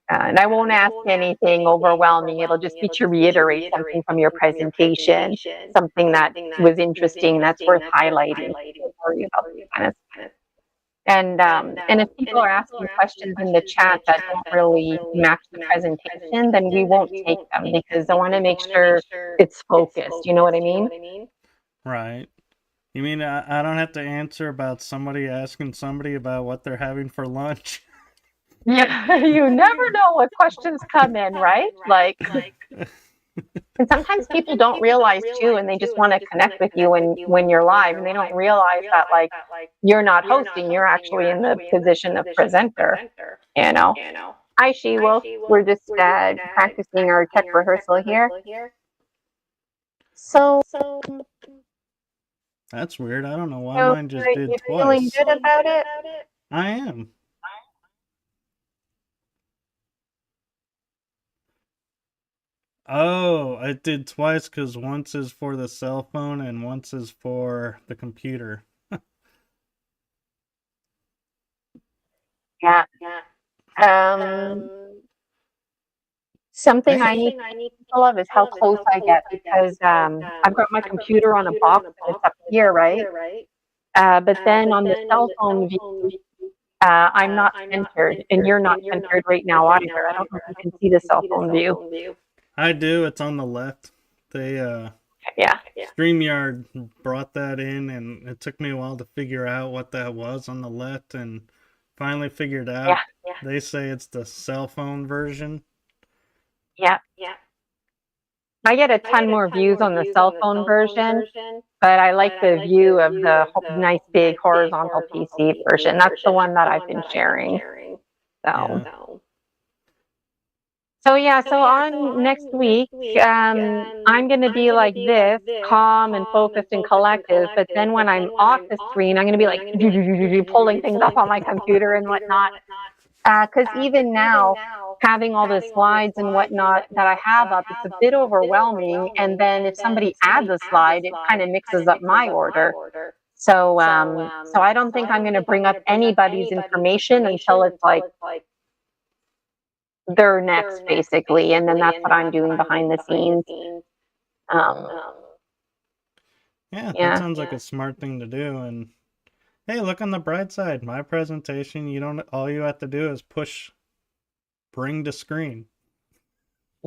and I won't ask anything overwhelming. It'll just be to reiterate something from your presentation, something that was interesting, that's worth highlighting. And if people are asking questions in the chat that don't really match the presentation, then we won't take them, because I want to make sure it's focused. You know what I mean? Right. You mean I don't have to answer about somebody asking somebody about what they're having for lunch? Yeah, you never know what questions come in, right? Like, and sometimes people don't realize too, and they just want to connect with you when you're live, and they don't realize that like you're not hosting, you're actually in the position of presenter. Hi, She-Wolf. We're just practicing our tech rehearsal here. So that's weird. I don't know why mine just did you twice. Feeling good about it? I am. Oh, it did twice, because once is for the cell phone and once is for the computer. Yeah. Something I need to love is how close I get, because I've got my computer on a box and it's up here, right? But then on the cell phone view, I'm not centered, and you're not centered right now either. I don't know if you can see the cell phone view. I do. It's on the left. They StreamYard brought that in, and it took me a while to figure out what that was on the left, and finally figured out. Yeah. They say it's the cell phone version. Yeah. I get a ton more views on the cell phone version, but I like the view of the nice big horizontal PC version. That's the one that I've been sharing. So on next week, I'm going to be like this, calm and focused and collective. But then when I'm off the screen, I'm going to be like pulling things up on my computer and whatnot. Because even now, having all the slides and whatnot that I have up, it's a bit overwhelming. And then if somebody adds a slide, it kind of mixes up my order. So I don't think I'm going to bring up anybody's information until it's like they're next, basically, and then that's what I'm doing behind the scenes. Yeah, that sounds like a smart thing to do. And hey, look on the bright side. My presentation, all you have to do is push bring to screen.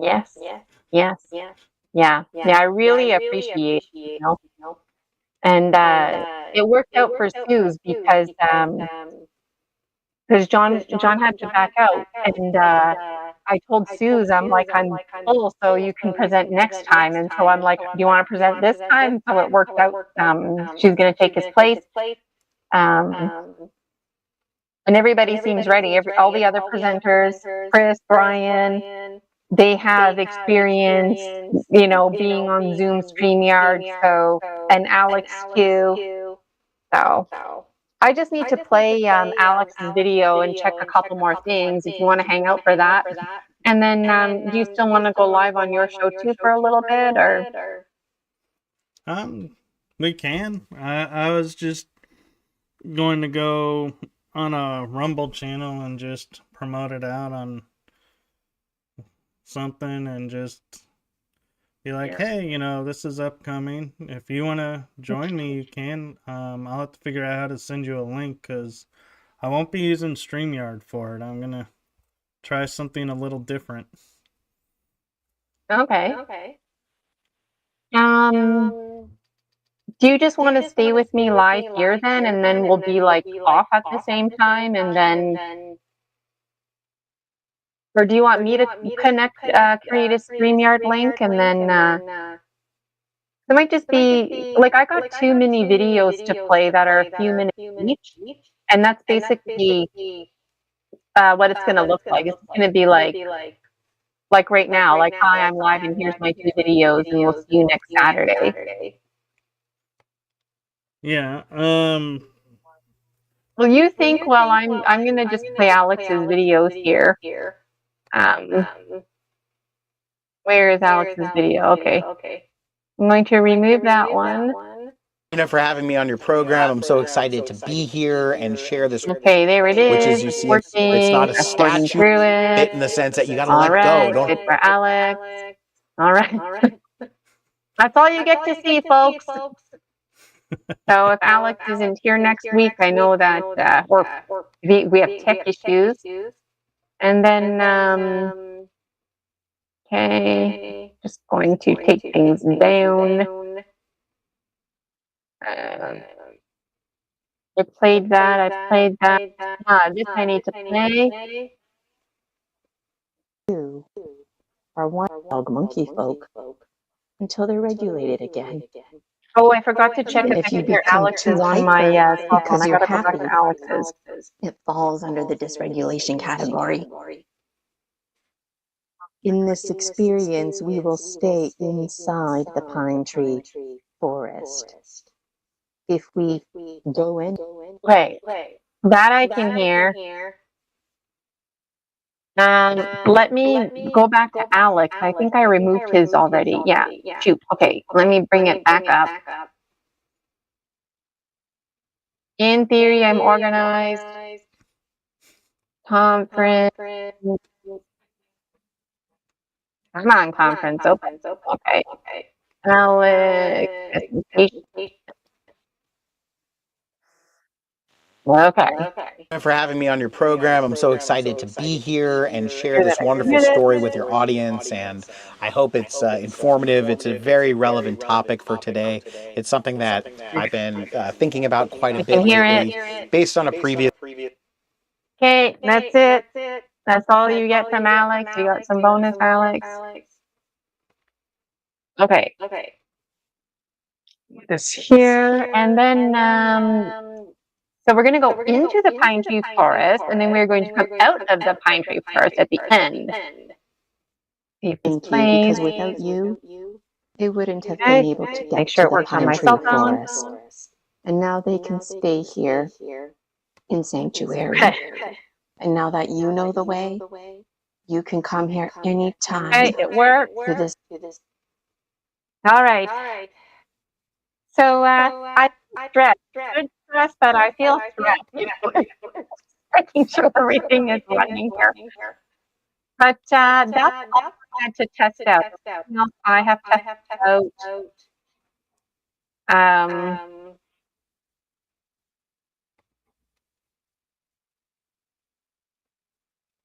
Yes. Yeah. I really appreciate it, And it worked out for Sue's because John had to back out, and I told Suze, I'm like, I'm full, so you can present next time. And so I'm like, do you want to present this time? So it worked out. She's going to take his place. And everybody seems ready. All the other presenters, Chris, Brian, they have experience, being on Zoom, StreamYard. So, and Alex too. So I just need to play Alex's video and check a couple more things if you want to hang out for that. And then do you still want to go live on your show too for a little bit, or? We can. I was just going to go on a Rumble channel and just promote it out on something and just be like, hey, this is upcoming. If you want to join me, you can. I'll have to figure out how to send you a link because I won't be using StreamYard for it. I'm going to try something a little different. Okay. Do you just want to stay with me live here then, and then we'll be like off at the same time, and then, or do you want me to connect, create a StreamYard link, and then it might just be like I got 2 mini videos to play that are a few minutes each, and that's basically what it's going to look like. It's going to be like right now, like, hi, I'm live, and here's my 2 videos, and we'll see you next Saturday. Yeah. Well, you think, well, I'm going to just play Alex's videos here. Where is Alex's video? Okay. I'm going to remove that one. For having me on your program. I'm so excited to be here and share this. Okay, there it is. Which, as you see, it's not a statue bit in the sense that you got to let go. Don't. Good for Alex. All right. That's all you get to see, folks. So if Alex isn't here next week, I know that we have tech issues. And then, okay, just going to take things down. I played that. I played that. This I need to play. Are wild monkey folk until they're regulated again. Oh, I forgot to check if you your become Alex too is on my cell phone. I you're gotta go back happy, to Alex's. it falls under the dysregulation category. In this experience, we will stay inside the pine tree forest. If we go in, Wait, that I can hear. Let me go back to Alex. I think I removed his already. Yeah, shoot. Okay, let me bring it back up. In theory, I'm organized. Conference. Come on, conference open. Okay. Alex. Okay. For having me on your program. I'm so excited to be here and share this wonderful story with your audience, and I hope it's informative. It's a very relevant topic for today. It's something that I've been thinking about quite a bit lately, based on a previous. Okay, that's it. That's all you get from Alex. You got some bonus, Alex. Okay. This here, and then so we're going to go into the pine tree forest, and then we're going to come out of the pine tree forest at the end. If it's Thank you, playing. because without you, they wouldn't have Okay. been able to Make get sure to it the works on pine my tree cell phone. forest. And now they can stay here in sanctuary. Okay. And now that you know the way, you can come here anytime Okay, it worked. to this. All right. So I stress, good stress, but I feel stressed, making sure everything is running here. But that's all I had to test out. Everything else I have tested out.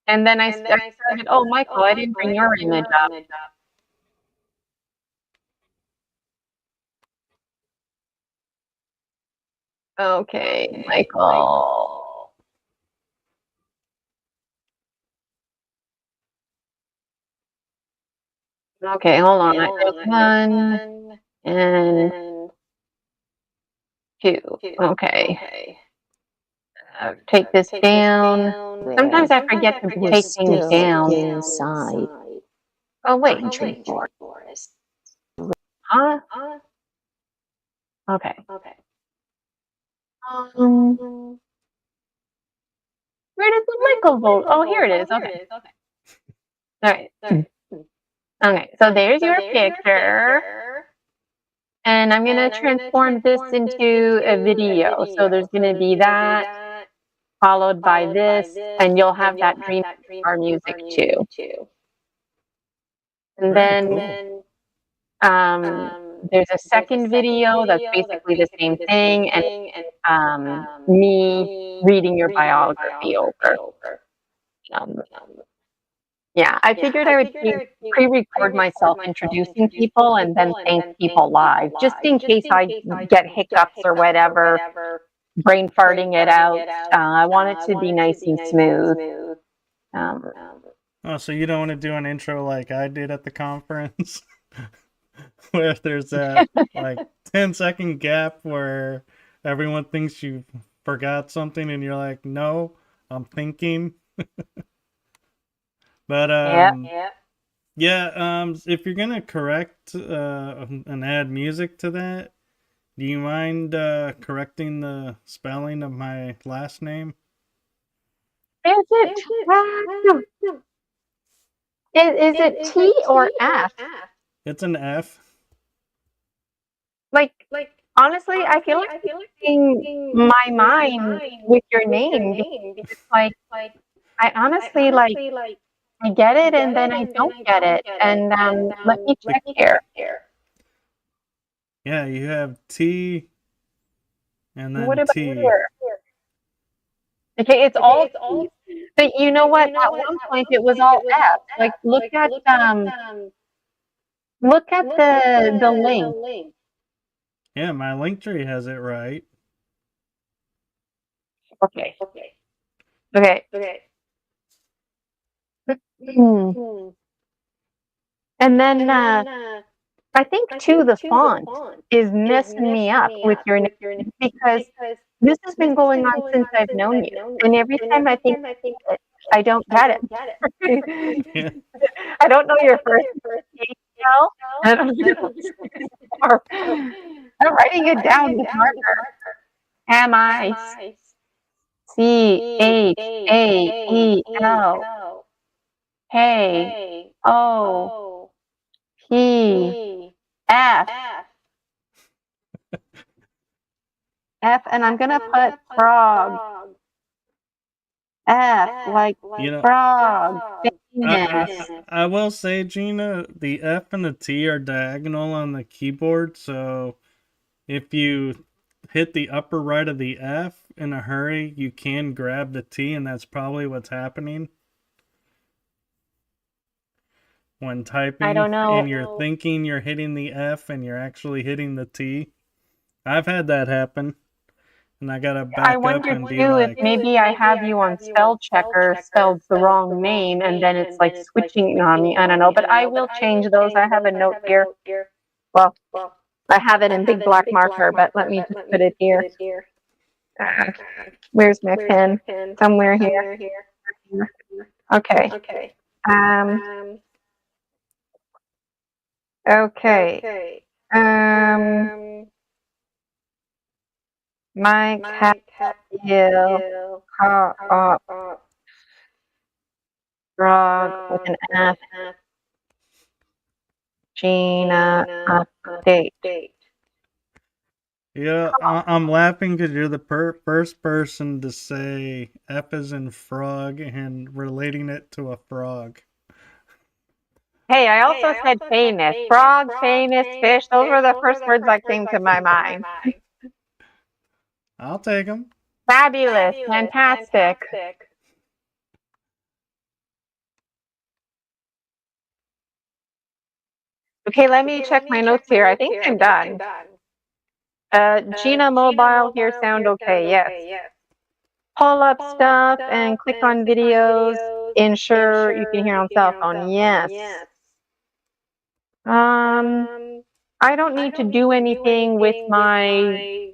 And then I started, oh, Michael, I didn't bring your image up. Okay, Michael. Okay, hold on. There's 1 and 2. Okay. Take this down. Sometimes I forget to We're take things still down. inside Oh, wait. pine tree forest. Huh? Okay. Um, where did the Michael vote? Oh, here it is. Okay. All right. Okay, so there's your picture. And I'm going to transform this into a video. So there's going to be that followed by this, and you'll have that dream car music too. And then there's a second video that's basically the same thing, and me reading your biography over. Yeah, I figured I would pre-record myself introducing people and then thank people live, just in case I get hiccups or whatever, brain farting it out. I want it to be nice and smooth. Oh, so you don't want to do an intro like I did at the conference? Where there's that like 10-second gap where everyone thinks you forgot something and you're like, no, I'm thinking. But yeah, if you're gonna correct and add music to that, do you mind correcting the spelling of my last name? Is it T or F? It's an F. Like, honestly, I feel like you're using my mind with your name. It's like, I honestly, like, I get it and then I don't get it. And let me check here. Yeah, you have T and then What about T. here? Okay, it's all T. But you know what? At one point it was all F. Like, look at the link. Yeah, my link tree has it right. Okay. And then I think too the font is messing me up with your name because this has been going on since I've known you, and every time I think it, I don't get it. Yeah. I don't know your first name, I don't know your I'm writing it down with marker. Michael. K-O-P-F. F, and I'm gonna put frog. F, like You know, frog. I will say, Gina, the F and the T are diagonal on the keyboard, so if you hit the upper right of the F in a hurry, you can grab the T, and that's probably what's happening. When typing I don't know. and you're thinking you're hitting the F and you're actually hitting the T. I've had that happen. And I gotta back I up wonder and be too if like, maybe I have you on spell checker spelled the wrong name and then it's like switching on me. I don't know, but I will change those. I have a note here. Well, I have it in big black marker, but let me just put it here. Where's my pen? Somewhere here. Okay. Okay. My cat will call up frog with an F. Gina update. Yeah, I'm laughing because you're the first person to say F as in frog and relating it to a frog. Hey, I also said famous. Frog, famous, fish. Those were the first words that came to my mind. I'll take them. Fabulous. Fantastic. Okay, let me check my notes here. I think I'm done. Gina Mobile here sound okay. Yes. Pull up stuff and click on videos. Ensure you can hear on cell phone. Yes. I don't need to do anything with my.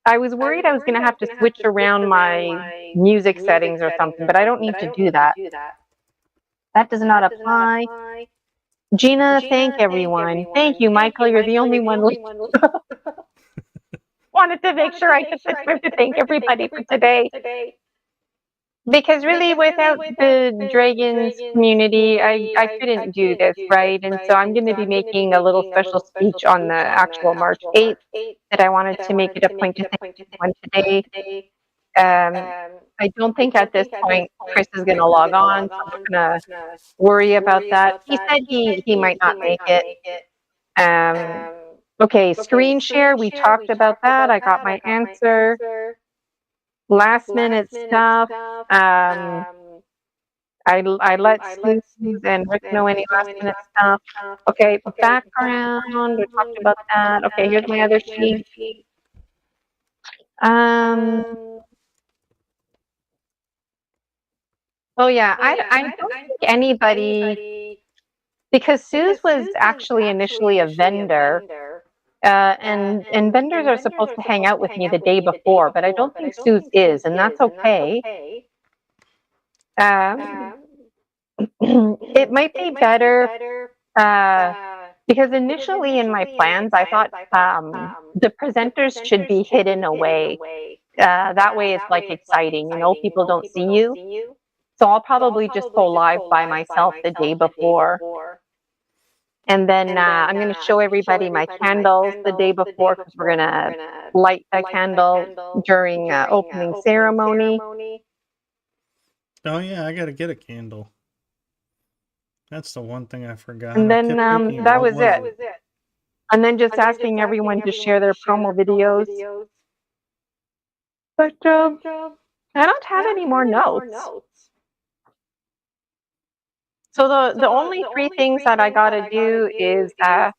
I was worried I was going to have to switch around my music settings or something, but I don't need to do that. That does not apply. Gina, thank everyone. Thank you, Michael. You're the only one. Wanted to make sure I took the time to thank everybody for today. Because really, without the Dragons community, I couldn't do this, right? And so I'm going to be making a little special speech on the actual March 8th that I wanted to make it a point to thank everyone today. I don't think at this point Chris is going to log on, so I'm not going to worry about that. He said he might not make it. Okay, screen share, we talked about that. I got my answer. Last minute stuff. I let Steve and Rick know any last minute stuff. Okay, background, we talked about that. Okay, here's my other sheet. Oh yeah, I don't think anybody, because Suze was actually initially a vendor, and vendors are supposed to hang out with me the day before, but I don't think Suze is, and that's okay. It might be better, because initially in my plans, I thought the presenters should be hidden away. That way it's like exciting, people don't see you. So I'll probably just go live by myself the day before. And then I'm going to show everybody my candles the day before, because we're going to light a candle during opening ceremony. Oh yeah, I gotta get a candle. That's the one thing I forgot. And then that was it. And then just asking everyone to share their promo videos. But I don't have any more notes. So the only three things that I got to do is I've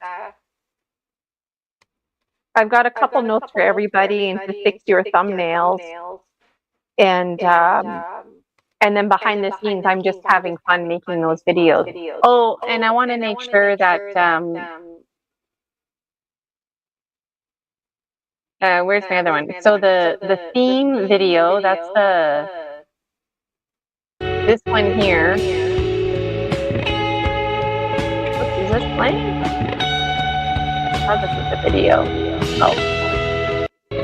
got a couple notes for everybody and to fix your thumbnails. And then behind the scenes, I'm just having fun making those videos. Oh, and I want to make sure that where's my other one? So the theme video, that's this one here. Oops, is this playing? Oh, this is the video. Oh.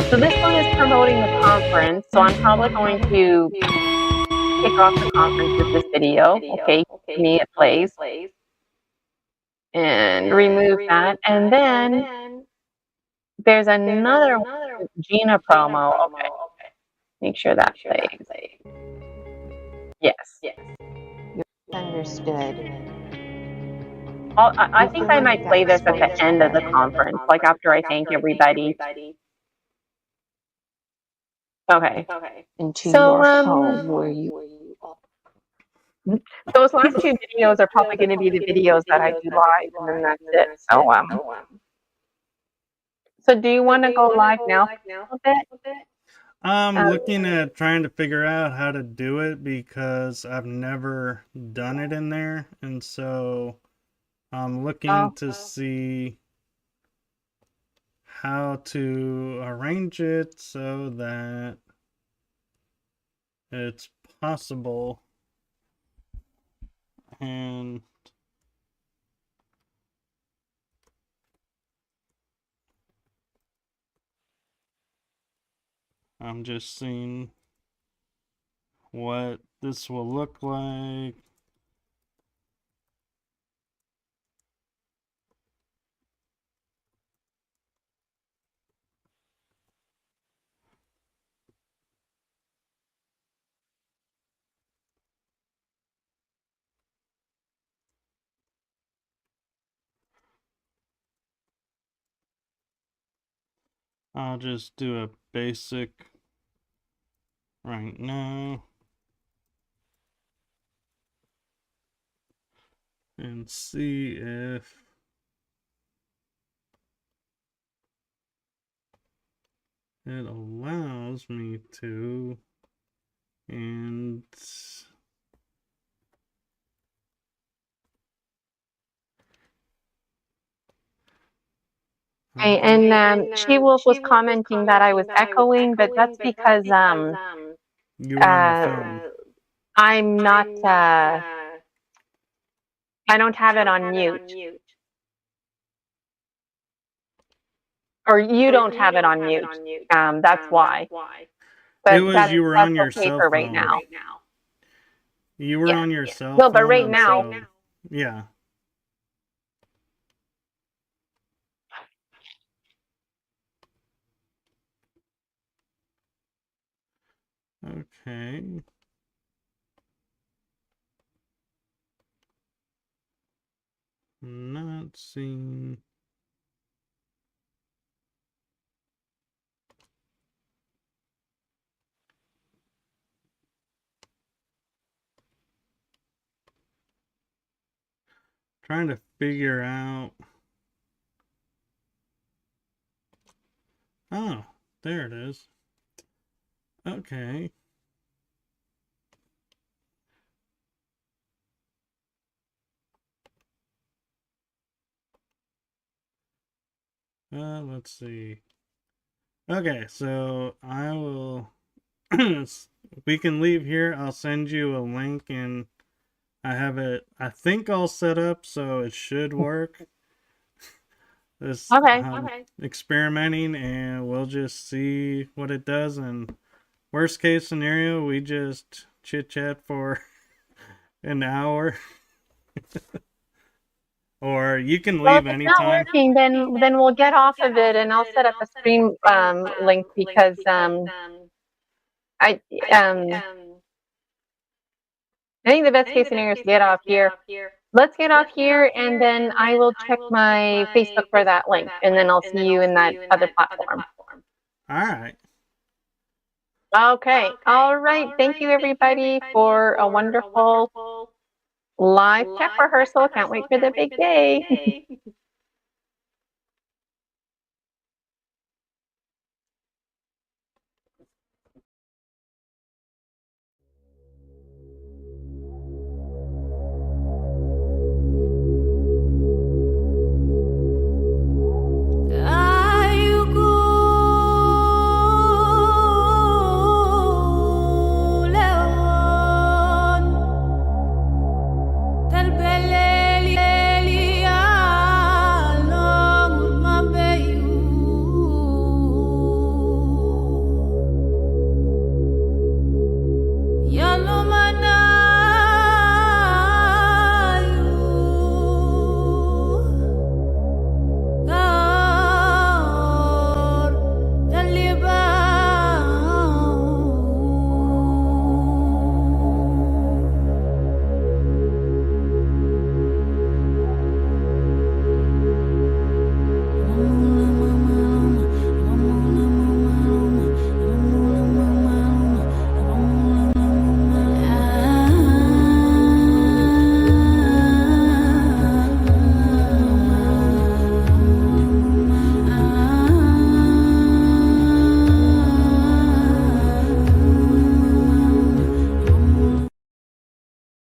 So this one is promoting the conference. So I'm probably going to kick off the conference with this video. Okay, for me it plays. And remove that. And then there's another one, Gina promo. Okay. Make sure that plays. Yes. Understood. I think I might play this at the end of the conference, like after I thank everybody. Okay. Into your home where you Those last two videos are probably going to be the videos that I do live, and then that's it. So do you want to go live now for a little bit? I'm looking at trying to figure out how to do it because I've never done it in there, and so I'm looking to see how to arrange it so that it's possible. And I'm just seeing what this will look like. I'll just do a basic right now and see if it allows me to. And Okay, and She Wolf was commenting that I was echoing, but that's because you were on the phone. I'm not I don't have it on mute. Or you don't have it on mute. That's why. But It was you were on your okay cell for phone. right now. You were Yeah. on your cell No, phone. but right now. So, yeah. Okay. Not seeing. Trying to figure out. Oh, there it is. Okay. Let's see. Okay, so I will. We can leave here. I'll send you a link, and I have it. I think all set up, so it should work. This Okay. experimenting, and we'll just see what it does. And worst case scenario, we just chit chat for an hour. Or you can Well, if leave it's not anytime. working, then we'll get off of it and I'll set up a stream link because I I think the best case scenario is to get off here. Let's get off here and then I will check my Facebook for that link and then I'll see you in that other platform. All right. Okay. All right. Thank you everybody for a wonderful live tech rehearsal. Can't wait for the big day.